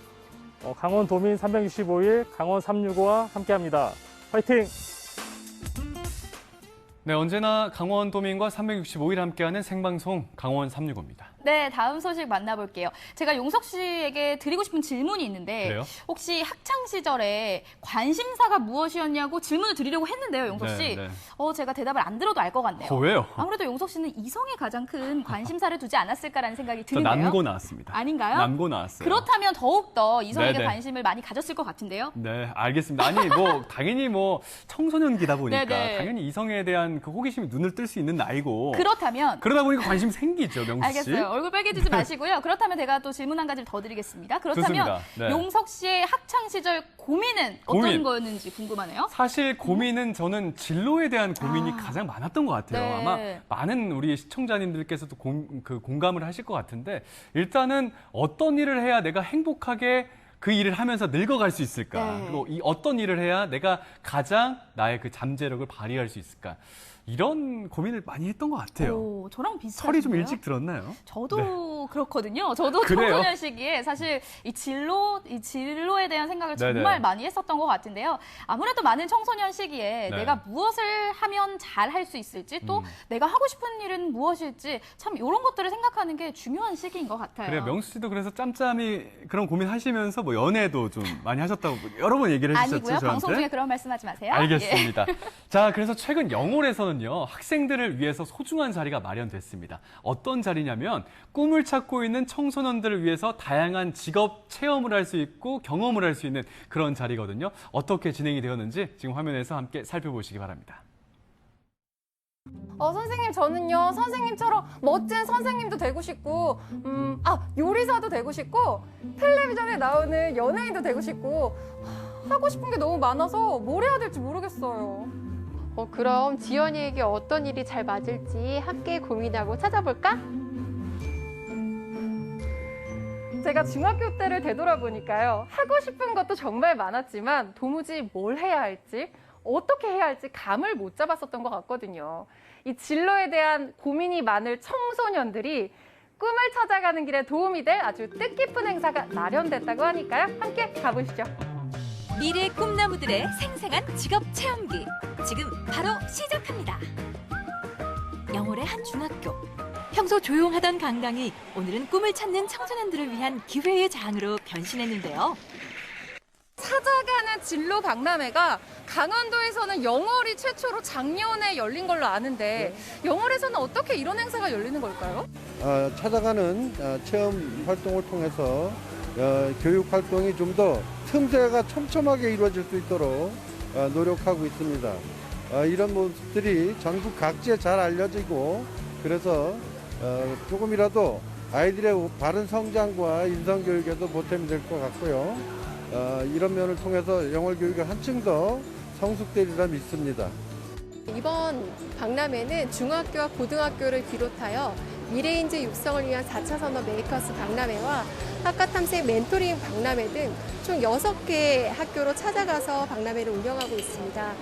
S5: 강원 도민 365일 강원 365와 함께합니다. 화이팅!
S1: 네, 언제나 강원 도민과 365일 함께하는 생방송 강원 365입니다.
S2: 네, 다음 소식 만나볼게요. 제가 용석 씨에게 드리고 싶은 질문이 있는데
S1: 그래요?
S2: 혹시 학창 시절에 관심사가 무엇이었냐고 질문을 드리려고 했는데요, 용석 씨.
S1: 네.
S2: 제가 대답을 안 들어도 알 것 같네요.
S1: 왜요?
S2: 아무래도 용석 씨는 이성에 가장 큰 관심사를 두지 않았을까라는 생각이
S1: 저
S2: 드는데요.
S1: 남고 나왔습니다.
S2: 아닌가요?
S1: 남고 나왔어요.
S2: 그렇다면 더욱더 이성에게
S1: 네네.
S2: 관심을 많이 가졌을 것 같은데요.
S1: 네, 알겠습니다. 아니, 당연히 청소년기다 보니까
S2: 네네.
S1: 당연히 이성에 대한 그 호기심이 눈을 뜰 수 있는 나이고.
S2: 그렇다면
S1: 그러다 보니까 관심이 생기죠, 명수 씨.
S2: 알겠어요. 얼굴 빨개지지 마시고요. 그렇다면 제가 또 질문 한 가지를 더 드리겠습니다. 그렇다면
S1: 좋습니다. 네.
S2: 용석 씨의 학창 시절 고민은 어떤
S1: 고민.
S2: 거였는지 궁금하네요.
S1: 사실 고민은 저는 진로에 대한 고민이 가장 많았던 것 같아요.
S2: 네.
S1: 아마 많은 우리 시청자님들께서도 공감을 하실 것 같은데 일단은 어떤 일을 해야 내가 행복하게 그 일을 하면서 늙어갈 수 있을까?
S2: 네.
S1: 그리고 이 어떤 일을 해야 내가 가장 나의 그 잠재력을 발휘할 수 있을까? 이런 고민을 많이 했던 것 같아요.
S2: 오, 저랑 비슷하네요.
S1: 철이 좀 일찍 들었나요?
S2: 저도 그렇거든요. 저도
S1: 그래요?
S2: 청소년 시기에 사실 이 진로에 대한 생각을
S1: 네네.
S2: 정말 많이 했었던 것 같은데요. 아무래도 많은 청소년 시기에
S1: 네.
S2: 내가 무엇을 하면 잘 할 수 있을지 또 내가 하고 싶은 일은 무엇일지 참 이런 것들을 생각하는 게 중요한 시기인 것 같아요.
S1: 그래요. 명수 씨도 그래서 짬짬이 그런 고민하시면서 뭐 연애도 좀 많이 하셨다고 여러 번 얘기를 해주셨죠,
S2: 아니고요.
S1: 저한테.
S2: 방송 중에 그런 말씀하지 마세요.
S1: 알겠습니다. 자, 그래서 최근 영월에서는요, 학생들을 위해서 소중한 자리가 마련됐습니다. 어떤 자리냐면 꿈을 찾고 있는 청소년들을 위해서 다양한 직업 체험을 할 수 있고 경험을 할 수 있는 그런 자리거든요. 어떻게 진행이 되었는지 지금 화면에서 함께 살펴보시기 바랍니다.
S6: 선생님, 저는요, 선생님처럼 멋진 선생님도 되고 싶고, 요리사도 되고 싶고, 텔레비전에 나오는 연예인도 되고 싶고, 하고 싶은 게 너무 많아서 뭘 해야 될지 모르겠어요.
S7: 그럼 지연이에게 어떤 일이 잘 맞을지 함께 고민하고 찾아볼까?
S6: 제가 중학교 때를 되돌아보니까요, 하고 싶은 것도 정말 많았지만, 도무지 뭘 해야 할지, 어떻게 해야 할지 감을 못 잡았었던 것 같거든요. 이 진로에 대한 고민이 많을 청소년들이 꿈을 찾아가는 길에 도움이 될 아주 뜻깊은 행사가 마련됐다고 하니까요. 함께 가보시죠.
S8: 미래 꿈나무들의 생생한 직업 체험기 지금 바로 시작합니다. 영월의 한 중학교. 평소 조용하던 강당이 오늘은 꿈을 찾는 청소년들을 위한 기회의 장으로 변신했는데요.
S6: 찾아가는 진로 박람회가 강원도에서는 영월이 최초로 작년에 열린 걸로 아는데 영월에서는 어떻게 이런 행사가 열리는 걸까요?
S24: 찾아가는 체험 활동을 통해서 교육 활동이 좀 더 틈새가 촘촘하게 이루어질 수 있도록 노력하고 있습니다. 이런 모습들이 전국 각지에 잘 알려지고 그래서 조금이라도 아이들의 바른 성장과 인성교육에도 보탬이 될 것 같고요. 이런 면을 통해서 영월 교육이 한층 더 성숙되리라 믿습니다.
S7: 이번 박람회는 중학교와 고등학교를 비롯하여 미래인재 육성을 위한 4차 산업 메이커스 박람회와 학과탐색 멘토링 박람회 등 총 6개의 학교로 찾아가서 박람회를 운영하고 있습니다.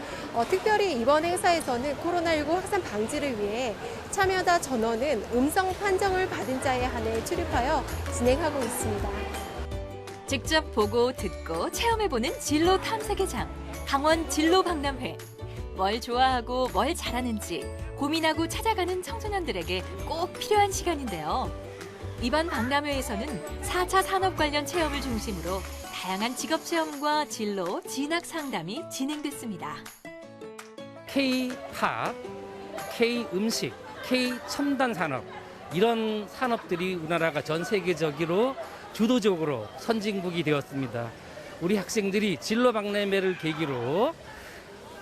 S7: 특별히 이번 행사에서는 코로나19 확산 방지를 위해 참여자 전원은 음성 판정을 받은 자에 한해 출입하여 진행하고 있습니다.
S8: 직접 보고 듣고 체험해보는 진로 탐색의 장, 강원 진로 박람회. 뭘 좋아하고 뭘 잘하는지 고민하고 찾아가는 청소년들에게 꼭 필요한 시간인데요. 이번 박람회에서는 4차 산업 관련 체험을 중심으로 다양한 직업 체험과 진로, 진학 상담이 진행됐습니다.
S25: K-팝, K-음식, K-첨단 산업 이런 산업들이 우리나라가 전 세계적으로 주도적으로 선진국이 되었습니다. 우리 학생들이 진로 박람회를 계기로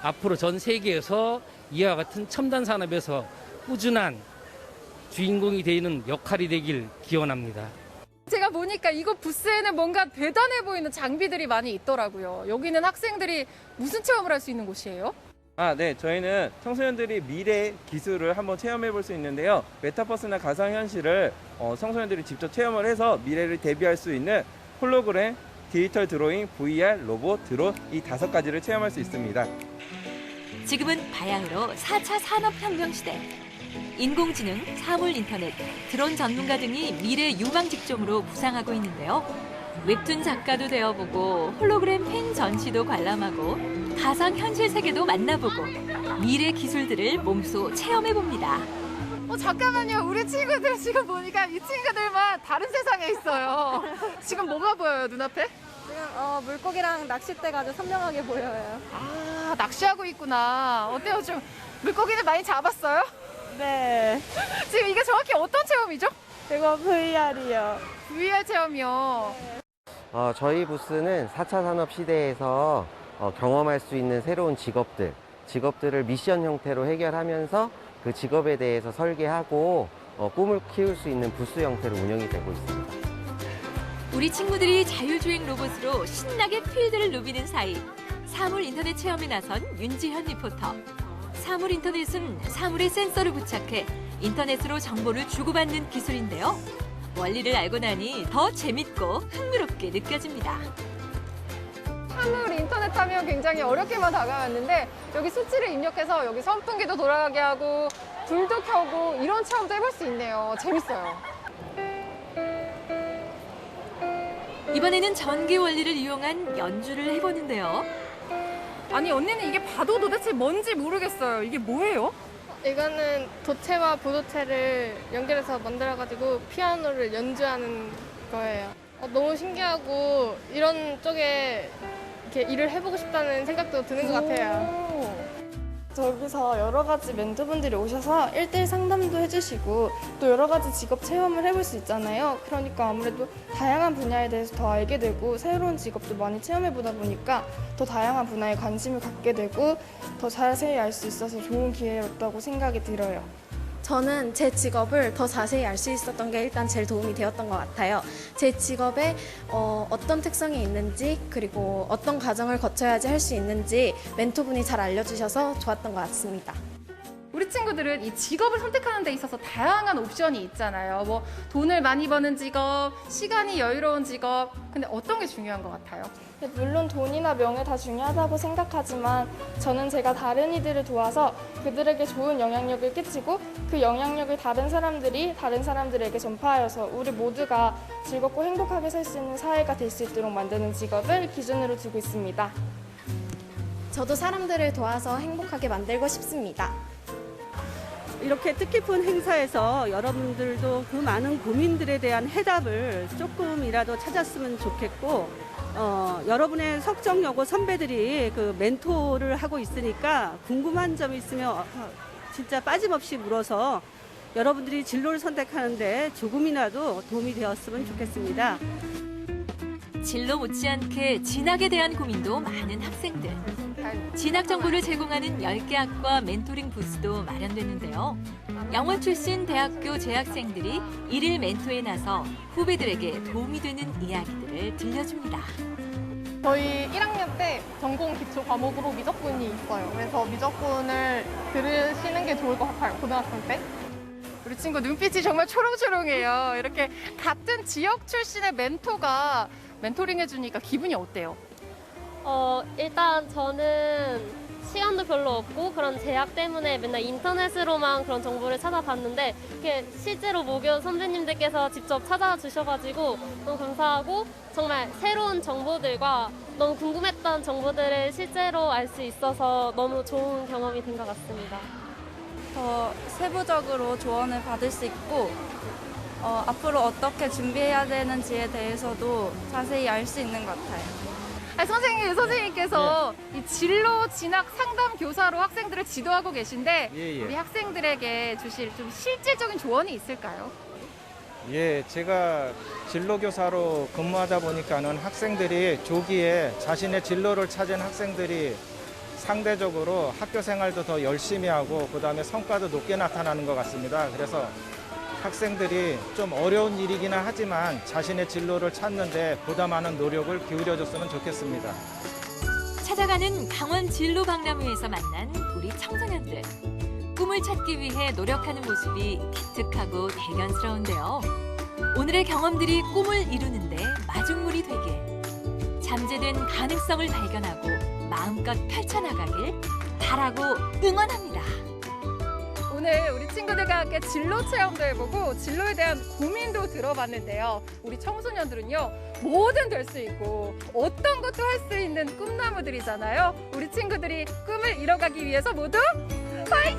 S25: 앞으로 전 세계에서 이와 같은 첨단 산업에서 꾸준한 주인공이 되는 역할이 되길 기원합니다.
S6: 제가 보니까 이곳 부스에는 뭔가 대단해 보이는 장비들이 많이 있더라고요. 여기는 학생들이 무슨 체험을 할 수 있는 곳이에요?
S26: 네. 저희는 청소년들이 미래 기술을 한번 체험해 볼 수 있는데요. 메타버스나 가상현실을 청소년들이 직접 체험을 해서 미래를 대비할 수 있는 홀로그램, 디지털 드로잉, VR, 로봇, 드론 이 5가지를 체험할 수 있습니다.
S8: 지금은 바야흐로 4차 산업혁명 시대. 인공지능, 사물인터넷, 드론 전문가 등이 미래 유망 직종으로 부상하고 있는데요. 웹툰 작가도 되어보고 홀로그램 팬 전시도 관람하고 가상현실 세계도 만나보고 미래 기술들을 몸소 체험해봅니다.
S6: 잠깐만요. 우리 친구들 지금 보니까 이 친구들만 다른 세상에 있어요. 지금 뭐가 보여요, 눈앞에?
S23: 지금 물고기랑 낚싯대가 아주 선명하게 보여요.
S6: 낚시하고 있구나. 어때요? 좀 물고기를 많이 잡았어요?
S23: 네.
S6: 지금 이게 정확히 어떤 체험이죠?
S23: 이거 VR이요.
S6: VR 체험이요.
S27: 저희 부스는 4차 산업 시대에서 경험할 수 있는 새로운 직업들을 미션 형태로 해결하면서 그 직업에 대해서 설계하고 꿈을 키울 수 있는 부스 형태로 운영이 되고 있습니다.
S8: 우리 친구들이 자율주행 로봇으로 신나게 필드를 누비는 사이 사물 인터넷 체험에 나선 윤지현 리포터. 사물 인터넷은 사물에 센서를 부착해 인터넷으로 정보를 주고받는 기술인데요. 원리를 알고 나니 더 재밌고 흥미롭게 느껴집니다.
S6: 사물 인터넷 하면 굉장히 어렵게만 다가왔는데 여기 수치를 입력해서 여기 선풍기도 돌아가게 하고 불도 켜고 이런 체험도 해볼 수 있네요. 재밌어요.
S8: 이번에는 전기 원리를 이용한 연주를 해보는데요.
S6: 아니 언니는 이게 봐도 도대체 뭔지 모르겠어요. 이게 뭐예요?
S3: 이거는 도체와 부도체를 연결해서 만들어가지고 피아노를 연주하는 거예요. 너무 신기하고 이런 쪽에 이렇게 일을 해보고 싶다는 생각도 드는 것 같아요.
S9: 저기서 여러 가지 멘토분들이 오셔서 1:1 상담도 해주시고 또 여러 가지 직업 체험을 해볼 수 있잖아요. 그러니까 아무래도 다양한 분야에 대해서 더 알게 되고 새로운 직업도 많이 체험해보다 보니까 더 다양한 분야에 관심을 갖게 되고 더 자세히 알 수 있어서 좋은 기회였다고 생각이 들어요.
S10: 저는 제 직업을 더 자세히 알 수 있었던 게 일단 제일 도움이 되었던 것 같아요. 제 직업에 어떤 특성이 있는지 그리고 어떤 과정을 거쳐야지 할 수 있는지 멘토분이 잘 알려주셔서 좋았던 것 같습니다.
S6: 우리 친구들은 이 직업을 선택하는 데 있어서 다양한 옵션이 있잖아요. 뭐 돈을 많이 버는 직업, 시간이 여유로운 직업. 근데 어떤 게 중요한 것 같아요?
S9: 물론 돈이나 명예 다 중요하다고 생각하지만 저는 제가 다른 이들을 도와서 그들에게 좋은 영향력을 끼치고 그 영향력을 다른 사람들에게 전파하여서 우리 모두가 즐겁고 행복하게 살 수 있는 사회가 될 수 있도록 만드는 직업을 기준으로 두고 있습니다.
S10: 저도 사람들을 도와서 행복하게 만들고 싶습니다.
S11: 이렇게 뜻깊은 행사에서 여러분들도 그 많은 고민들에 대한 해답을 조금이라도 찾았으면 좋겠고 여러분의 석정여고 선배들이 그 멘토를 하고 있으니까 궁금한 점이 있으면 진짜 빠짐없이 물어서 여러분들이 진로를 선택하는데 조금이라도 도움이 되었으면 좋겠습니다.
S8: 진로 못지않게 진학에 대한 고민도 많은 학생들. 진학 정보를 제공하는 10개 학과 멘토링 부스도 마련됐는데요. 영월 출신 대학교 재학생들이 일일 멘토에 나서 후배들에게 도움이 되는 이야기들을 들려줍니다.
S3: 저희 1학년 때 전공 기초 과목으로 미적분이 있어요. 그래서 미적분을 들으시는 게 좋을 것 같아요, 고등학생 때.
S6: 우리 친구 눈빛이 정말 초롱초롱해요. 이렇게 같은 지역 출신의 멘토가 멘토링 해주니까 기분이 어때요?
S14: 일단 저는 시간도 별로 없고 그런 제약 때문에 맨날 인터넷으로만 그런 정보를 찾아봤는데 이렇게 실제로 모교 선배님들께서 직접 찾아와 주셔가지고 너무 감사하고 정말 새로운 정보들과 너무 궁금했던 정보들을 실제로 알 수 있어서 너무 좋은 경험이 된 것 같습니다.
S15: 더 세부적으로 조언을 받을 수 있고 앞으로 어떻게 준비해야 되는지에 대해서도 자세히 알 수 있는 것 같아요.
S6: 선생님께서 이 진로 진학 상담 교사로 학생들을 지도하고 계신데
S16: 예.
S6: 우리 학생들에게 주실 좀 실질적인 조언이 있을까요?
S16: 예, 제가 진로교사로 근무하다 보니까는 학생들이 조기에 자신의 진로를 찾은 학생들이 상대적으로 학교 생활도 더 열심히 하고 그다음에 성과도 높게 나타나는 것 같습니다. 그래서 학생들이 좀 어려운 일이기는 하지만 자신의 진로를 찾는데 보다 많은 노력을 기울여줬으면 좋겠습니다.
S8: 찾아가는 강원 진로 박람회에서 만난 우리 청소년들. 꿈을 찾기 위해 노력하는 모습이 기특하고 대견스러운데요. 오늘의 경험들이 꿈을 이루는데 마중물이 되길, 잠재된 가능성을 발견하고 마음껏 펼쳐나가길 바라고 응원합니다.
S6: 오늘 우리 친구들과 함께 진로 체험도 해보고 진로에 대한 고민도 들어봤는데요. 우리 청소년들은요, 뭐든 될 수 있고 어떤 것도 할 수 있는 꿈나무들이잖아요. 우리 친구들이 꿈을 이뤄가기 위해서 모두 파이팅!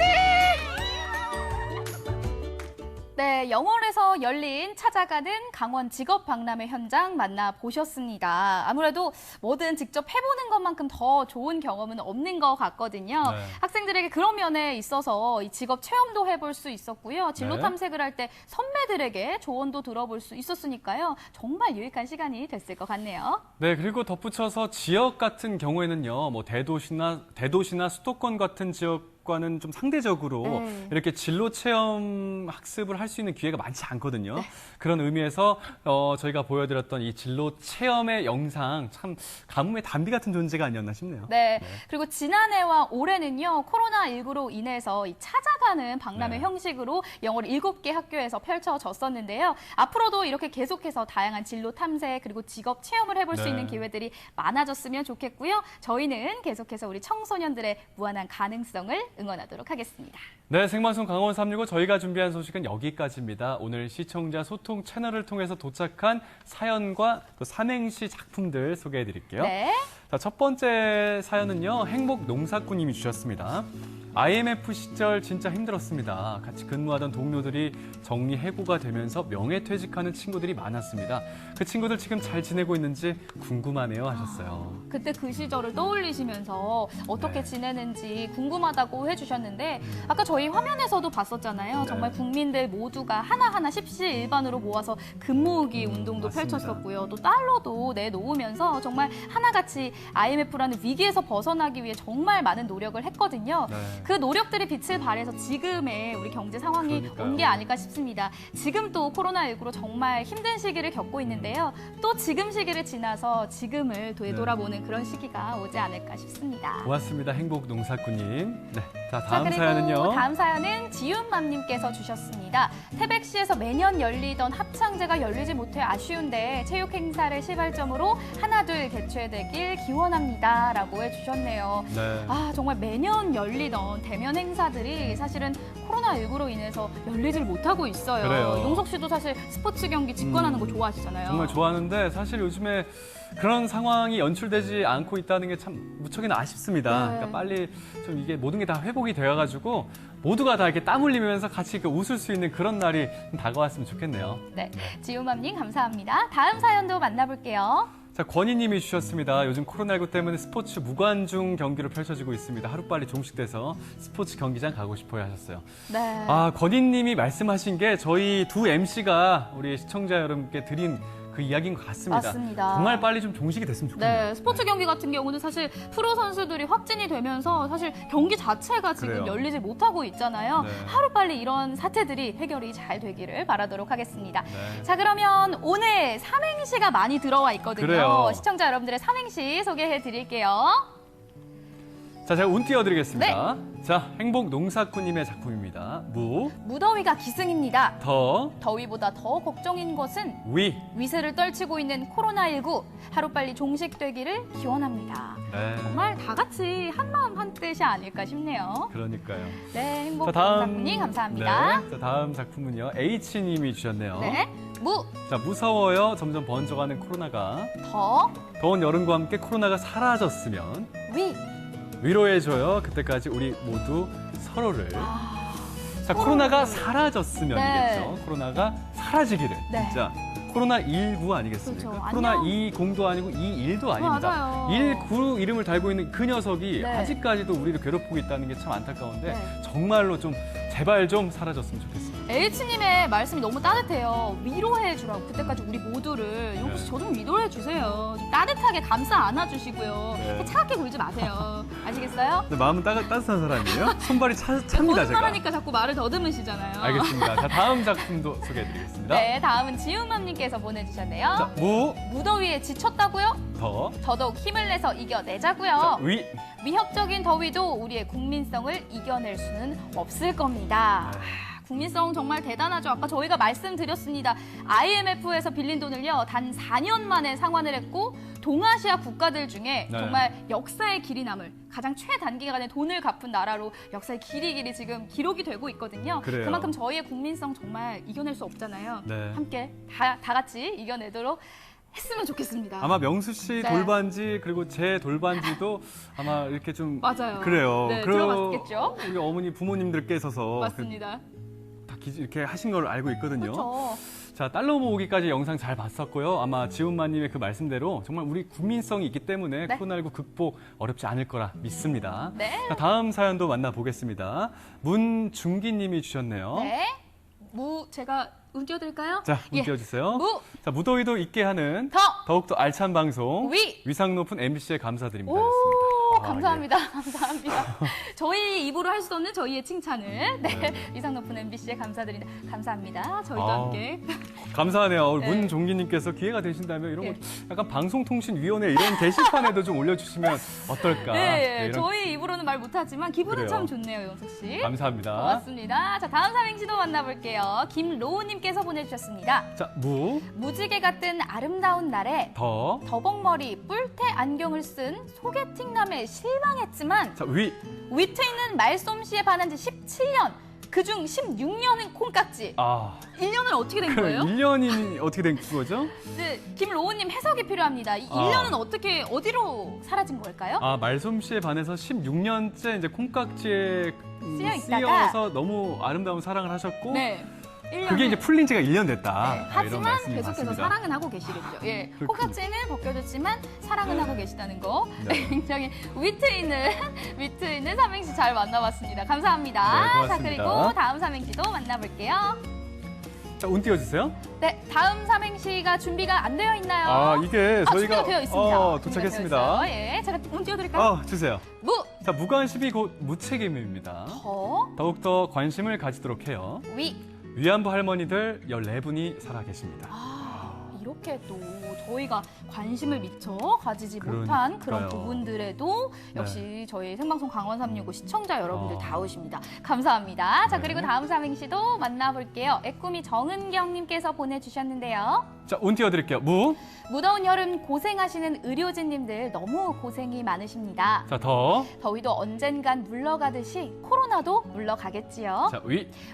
S2: 네, 영월에서 열린 찾아가는 강원 직업 박람회 현장 만나보셨습니다. 아무래도 뭐든 직접 해보는 것만큼 더 좋은 경험은 없는 것 같거든요.
S1: 네.
S2: 학생들에게 그런 면에 있어서 이 직업 체험도 해볼 수 있었고요. 진로
S1: 네.
S2: 탐색을 할 때 선배들에게 조언도 들어볼 수 있었으니까요. 정말 유익한 시간이 됐을 것 같네요.
S1: 네, 그리고 덧붙여서 지역 같은 경우에는요, 뭐 대도시나 수도권 같은 지역과 학과는 좀 상대적으로
S2: 네.
S1: 이렇게 진로 체험 학습을 할 수 있는 기회가 많지 않거든요.
S2: 네.
S1: 그런 의미에서 저희가 보여드렸던 이 진로 체험의 영상 참 가뭄의 단비 같은 존재가 아니었나 싶네요.
S2: 네. 그리고 지난해와 올해는요, 코로나19로 인해서 이 찾아가는 박람회
S1: 네.
S2: 형식으로 영어를 7개 학교에서 펼쳐졌었는데요. 앞으로도 이렇게 계속해서 다양한 진로 탐색 그리고 직업 체험을 해볼 수
S1: 네.
S2: 있는 기회들이 많아졌으면 좋겠고요. 저희는 계속해서 우리 청소년들의 무한한 가능성을 응원하도록 하겠습니다.
S1: 네, 생방송 강원 365 저희가 준비한 소식은 여기까지입니다. 오늘 시청자 소통 채널을 통해서 도착한 사연과 또 삼행시 작품들 소개해드릴게요.
S2: 네.
S1: 자, 첫 번째 사연은요, 행복 농사꾼님이 주셨습니다. IMF 시절 진짜 힘들었습니다. 같이 근무하던 동료들이 정리해고가 되면서 명예퇴직하는 친구들이 많았습니다. 그 친구들 지금 잘 지내고 있는지 궁금하네요 하셨어요.
S2: 그때 그 시절을 떠올리시면서 어떻게
S1: 네.
S2: 지내는지 궁금하다고 해주셨는데 아까 저희 화면에서도 봤었잖아요.
S1: 네.
S2: 정말 국민들 모두가 하나하나 십시일반으로 모아서 금모으기 운동도
S1: 맞습니다.
S2: 펼쳤었고요. 또 달러도 내놓으면서 정말 하나같이 IMF라는 위기에서 벗어나기 위해 정말 많은 노력을 했거든요.
S1: 네.
S2: 그 노력들이 빛을 발해서 지금의 우리 경제 상황이
S1: 그러니까요.
S2: 온 게 아닐까 싶습니다. 지금 또 코로나19로 정말 힘든 시기를 겪고 있는데요. 또 지금 시기를 지나서 지금을 되돌아보는 그런 시기가 오지 않을까 싶습니다.
S1: 고맙습니다. 행복 농사꾼님. 네, 자
S2: 자,
S1: 다음
S2: 그리고
S1: 사연은요.
S2: 다음 사연은 지윤맘님께서 주셨습니다. 태백시에서 매년 열리던 합창제가 열리지 못해 아쉬운데 체육 행사를 시발점으로 하나둘 개최되길 기원합니다. 라고 해주셨네요.
S1: 네.
S2: 아, 정말 매년 열리던 대면 행사들이 사실은 코로나19로 인해서 열리질 못하고 있어요.
S1: 그래요.
S2: 용석 씨도 사실 스포츠 경기 직관하는 거 좋아하시잖아요.
S1: 정말 좋아하는데 사실 요즘에 그런 상황이 연출되지 않고 있다는 게 참 무척이나 아쉽습니다.
S2: 네.
S1: 그러니까 빨리 좀 이게 모든 게 다 회복이 되어가지고 모두가 다 이렇게 땀 흘리면서 같이 이렇게 웃을 수 있는 그런 날이 좀 다가왔으면 좋겠네요.
S2: 네, 지윤맘님 감사합니다. 다음 사연도 만나볼게요.
S1: 자, 권희님이 주셨습니다. 요즘 코로나19 때문에 스포츠 무관중 경기로 펼쳐지고 있습니다. 하루빨리 종식돼서 스포츠 경기장 가고 싶어요 하셨어요.
S2: 네.
S1: 아, 권희님이 말씀하신 게 저희 두 MC가 우리 시청자 여러분께 드린 그 이야기인 것 같습니다.
S2: 맞습니다.
S1: 정말 빨리 좀 종식이 됐으면 좋겠네요.
S2: 네, 스포츠 경기 같은 경우는 사실 프로 선수들이 확진이 되면서 사실 경기 자체가 지금
S1: 그래요.
S2: 열리지 못하고 있잖아요.
S1: 네.
S2: 하루빨리 이런 사태들이 해결이 잘 되기를 바라도록 하겠습니다.
S1: 네.
S2: 자, 그러면 오늘 삼행시가 많이 들어와 있거든요.
S1: 그래요.
S2: 시청자 여러분들의 삼행시 소개해 드릴게요.
S1: 자, 제가 운 띄워드리겠습니다. 자, 행복 농사꾼님의 작품입니다.
S2: 무더위가 기승입니다.
S1: 더,
S2: 더위보다 더 걱정인 것은
S1: 위.
S2: 위세를 떨치고 있는 코로나19 하루빨리 종식되기를 기원합니다.
S1: 네.
S2: 정말 다 같이 한마음 한뜻이 아닐까 싶네요.
S1: 그러니까요.
S2: 네, 행복
S1: 자, 다음.
S2: 농사꾼님 감사합니다.
S1: 네, 자, 다음 작품은요. H님이 주셨네요.
S2: 네,
S1: 자, 무서워요. 점점 번져가는 코로나가.
S2: 더,
S1: 더운 여름과 함께 코로나가 사라졌으면
S2: 위.
S1: 위로해줘요. 그때까지 우리 모두 서로를. 자, 코로나가 사라졌으면이겠죠.
S2: 네.
S1: 코로나가 사라지기를.
S2: 네.
S1: 진짜. 코로나19 아니겠습니까?
S2: 그렇죠.
S1: 코로나20도 아니고 21도 아닙니다.
S2: 맞아요.
S1: 19 이름을 달고 있는 그 녀석이
S2: 네.
S1: 아직까지도 우리를 괴롭히고 있다는 게 참 안타까운데
S2: 네.
S1: 정말로 좀 제발 좀 사라졌으면 좋겠습니다.
S2: H님의 말씀이 너무 따뜻해요. 위로해 주라고. 그때까지 우리 모두를. 용구 씨,
S1: 네.
S2: 저 좀 위로해 주세요. 좀 따뜻하게 감싸 안아주시고요.
S1: 네.
S2: 이렇게 차갑게 굴지 마세요. 아시겠어요?
S1: 근데 마음은 따뜻한 사람이에요? 손발이 찹니다, 제가.
S2: 거짓말하니까 자꾸 말을 더듬으시잖아요.
S1: 알겠습니다. 자, 다음 작품도 소개해드리겠습니다.
S2: 네, 다음은 지훈맘님께서 보내주셨네요.
S1: 자,
S2: 무더위에 지쳤다고요?
S1: 더,
S2: 더더욱 힘을 내서 이겨내자고요.
S1: 자, 위.
S2: 위협적인 더위도 우리의 국민성을 이겨낼 수는 없을 겁니다. 국민성 정말 대단하죠. 아까 저희가 말씀드렸습니다. IMF에서 빌린 돈을요, 단 4년 만에 상환을 했고 동아시아 국가들 중에
S1: 네.
S2: 정말 역사의 길이 남을 가장 최단기간에 돈을 갚은 나라로 역사의 길이 지금 기록이 되고 있거든요.
S1: 그래요.
S2: 그만큼 저희의 국민성 정말 이겨낼 수 없잖아요.
S1: 네.
S2: 함께 다 같이 이겨내도록 했으면 좋겠습니다.
S1: 아마 명수 씨
S2: 네.
S1: 돌반지 그리고 제 돌반지도 아마 이렇게 좀
S2: 맞아요.
S1: 그래요.
S2: 네,
S1: 그리고
S2: 들어갔겠죠.
S1: 우리 어머니 부모님들께서서
S2: 맞습니다.
S1: 다 이렇게 하신 걸 알고 있거든요.
S2: 그렇죠.
S1: 자, 달러 모으기까지 영상 잘 봤었고요. 아마 지훈마님의 그 말씀대로 정말 우리 국민성이 있기 때문에
S2: 네.
S1: 코로나19 극복 어렵지 않을 거라 믿습니다.
S2: 네.
S1: 자, 다음 사연도 만나보겠습니다. 문중기님이 주셨네요.
S2: 네. 제가 운 띄워드릴까요?
S1: 자, 문
S2: 예.
S1: 띄워주세요.
S2: 무.
S1: 자, 무더위도 있게 하는 더욱더 알찬 방송.
S2: 위.
S1: 위상 높은 MBC에 감사드립니다.
S2: 오, 감사합니다. 감사합니다. 저희 입으로 할 수 없는 저희의 칭찬을 위상 높은 MBC에 감사드립니다. 감사합니다. 저희도 함께.
S1: 감사하네요.
S2: 네.
S1: 문종기님께서 기회가 되신다면 이런 거 약간 방송통신위원회 이런 게시판에도 좀 올려주시면 어떨까.
S2: 네,
S1: 이런...
S2: 저희 입으로는 말 못하지만 기분은
S1: 그래요.
S2: 참 좋네요, 용석 씨.
S1: 감사합니다.
S2: 고맙습니다. 자, 다음 삼행시도 만나볼게요. 김로우님께서 보내주셨습니다.
S1: 자,
S2: 무지개 같은 아름다운 날에 더벅머리 뿔테 안경을 쓴 소개팅남에 실망했지만
S1: 자,
S2: 위트 있는 말솜씨에 반한 지 17년. 그중 16년은 콩깍지. 1년은 어떻게 된 거예요?
S1: 1년이 어떻게 된 거죠?
S2: 네, 김로우님 해석이 필요합니다. 이 1년은 어디로 사라진 걸까요?
S1: 말솜씨에 반해서 16년째 이제 콩깍지에
S2: 쓰여서
S1: 쓰여서 너무 아름다운 사랑을 하셨고
S2: 네.
S1: 그게 이제 풀린 지가 1년 됐다. 이런
S2: 하지만
S1: 말씀이
S2: 계속해서
S1: 맞습니다.
S2: 사랑은 하고 계시겠죠. 예,
S1: 그렇군요.
S2: 콩깍지는 벗겨졌지만 사랑은 하고 계시다는 거. 굉장히 위트 있는 삼행시 잘 만나봤습니다. 감사합니다.
S1: 네, 고맙습니다.
S2: 자, 그리고 다음 삼행시도 만나볼게요.
S1: 자, 운 띄워주세요.
S2: 네, 다음 삼행시가 준비가 안 되어 있나요?
S1: 이게 저희가
S2: 준비가 되어 있습니다.
S1: 도착했습니다.
S2: 준비가 되어 있어요. 예, 제가 운 띄워드릴까요?
S1: 주세요. 자, 무관심이 곧 무책임입니다. 더욱더 관심을 가지도록 해요. 위안부 할머니들 14분이 살아계십니다.
S2: 이렇게 또 저희가 관심을 미처 가지지 못한 그런
S1: 그러니까요.
S2: 부분들에도 역시 저희 생방송 강원 365 시청자 여러분들 다우십니다. 감사합니다. 자, 그리고 다음 삼행시도 만나볼게요. 애꾸미 정은경님께서 보내주셨는데요.
S1: 자, 운 띄워드릴게요.
S2: 무더운 여름 고생하시는 의료진님들 너무 고생이 많으십니다.
S1: 자,
S2: 더위도 언젠간 물러가듯이 코로나도 물러가겠지요.
S1: 자,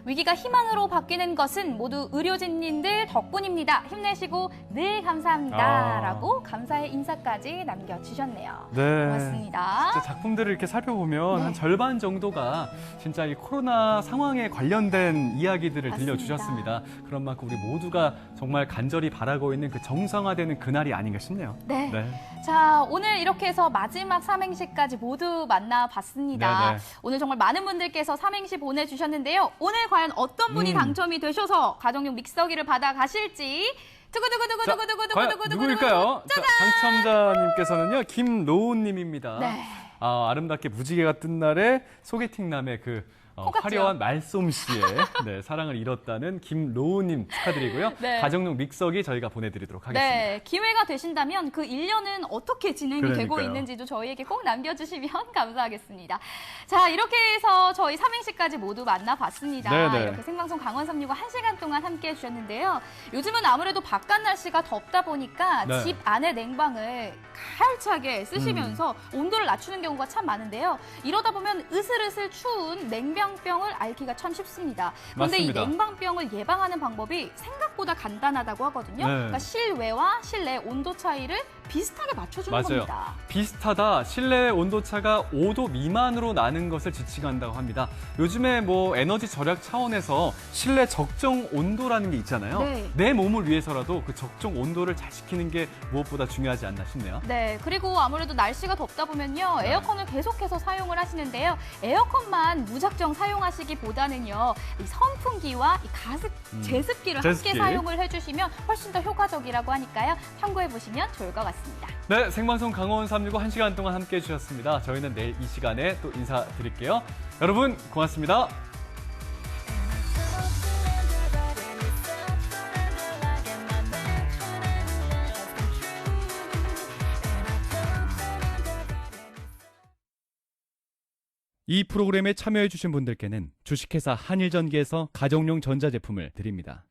S2: 위기가 희망으로 바뀌는 것은 모두 의료진님들 덕분입니다. 힘내시고 늘 감사합니다. 라고 감사의 인사까지 남겨주셨네요.
S1: 네.
S2: 고맙습니다.
S1: 진짜 작품들을 이렇게 살펴보면 한 절반 정도가 진짜 이 코로나 상황에 관련된 이야기들을 들려주셨습니다. 그런 만큼 우리 모두가 정말 간절히 바라고 있는 그 정상화되는 그날이 아닌가 싶네요.
S2: 네. 자, 오늘 이렇게 해서 마지막 삼행시까지 모두 만나봤습니다.
S1: 네네.
S2: 오늘 정말 많은 분들께서 삼행시 보내주셨는데요. 오늘 과연 어떤 분이 당첨이 되셔서 가정용 믹서기를 받아가실지 두구두구두구두구두구두구두구
S1: 누구일까요? 자, 당첨자님께서는요, 김노은님입니다. 아름답게 무지개가 뜬 날에 소개팅남의 화려한 말솜씨에 사랑을 이뤘다는 김로우님 축하드리고요. 가정용 믹서기 저희가 보내드리도록 하겠습니다.
S2: 네, 기회가 되신다면 그 1년은 어떻게 진행이 되고 있는지도 저희에게 꼭 남겨주시면 감사하겠습니다. 자, 이렇게 해서 저희 삼행시까지 모두 만나봤습니다. 이렇게 생방송 강원 365 1시간 동안 함께해 주셨는데요. 요즘은 아무래도 바깥 날씨가 덥다 보니까 집 안에 냉방을 가열차게 쓰시면서 온도를 낮추는 경우가 참 많은데요. 이러다 보면 으슬으슬 추운 냉방병을 앓기가 참 쉽습니다. 그런데 이 냉방병을 예방하는 방법이 생각보다 간단하다고 하거든요. 그러니까 실외와 실내 온도 차이를 비슷하게 맞춰주는 겁니다.
S1: 비슷하다. 실내 온도차가 5도 미만으로 나는 것을 지칭한다고 합니다. 요즘에 에너지 절약 차원에서 실내 적정 온도라는 게 있잖아요. 내 몸을 위해서라도 그 적정 온도를 잘 지키는 게 무엇보다 중요하지 않나 싶네요.
S2: 네, 그리고 아무래도 날씨가 덥다 보면요. 에어컨을 계속해서 사용을 하시는데요. 에어컨만 무작정 사용하시기보다는요. 이 선풍기와 이 가습, 제습기를 함께 사용을 해주시면 훨씬 더 효과적이라고 하니까요. 참고해보시면 좋을 것 같습니다.
S1: 네, 생방송 강원 365 1시간 동안 함께해 주셨습니다. 저희는 내일 이 시간에 또 인사드릴게요. 여러분 고맙습니다. 이 프로그램에 참여해 주신 분들께는 주식회사 한일전기에서 가정용 전자제품을 드립니다.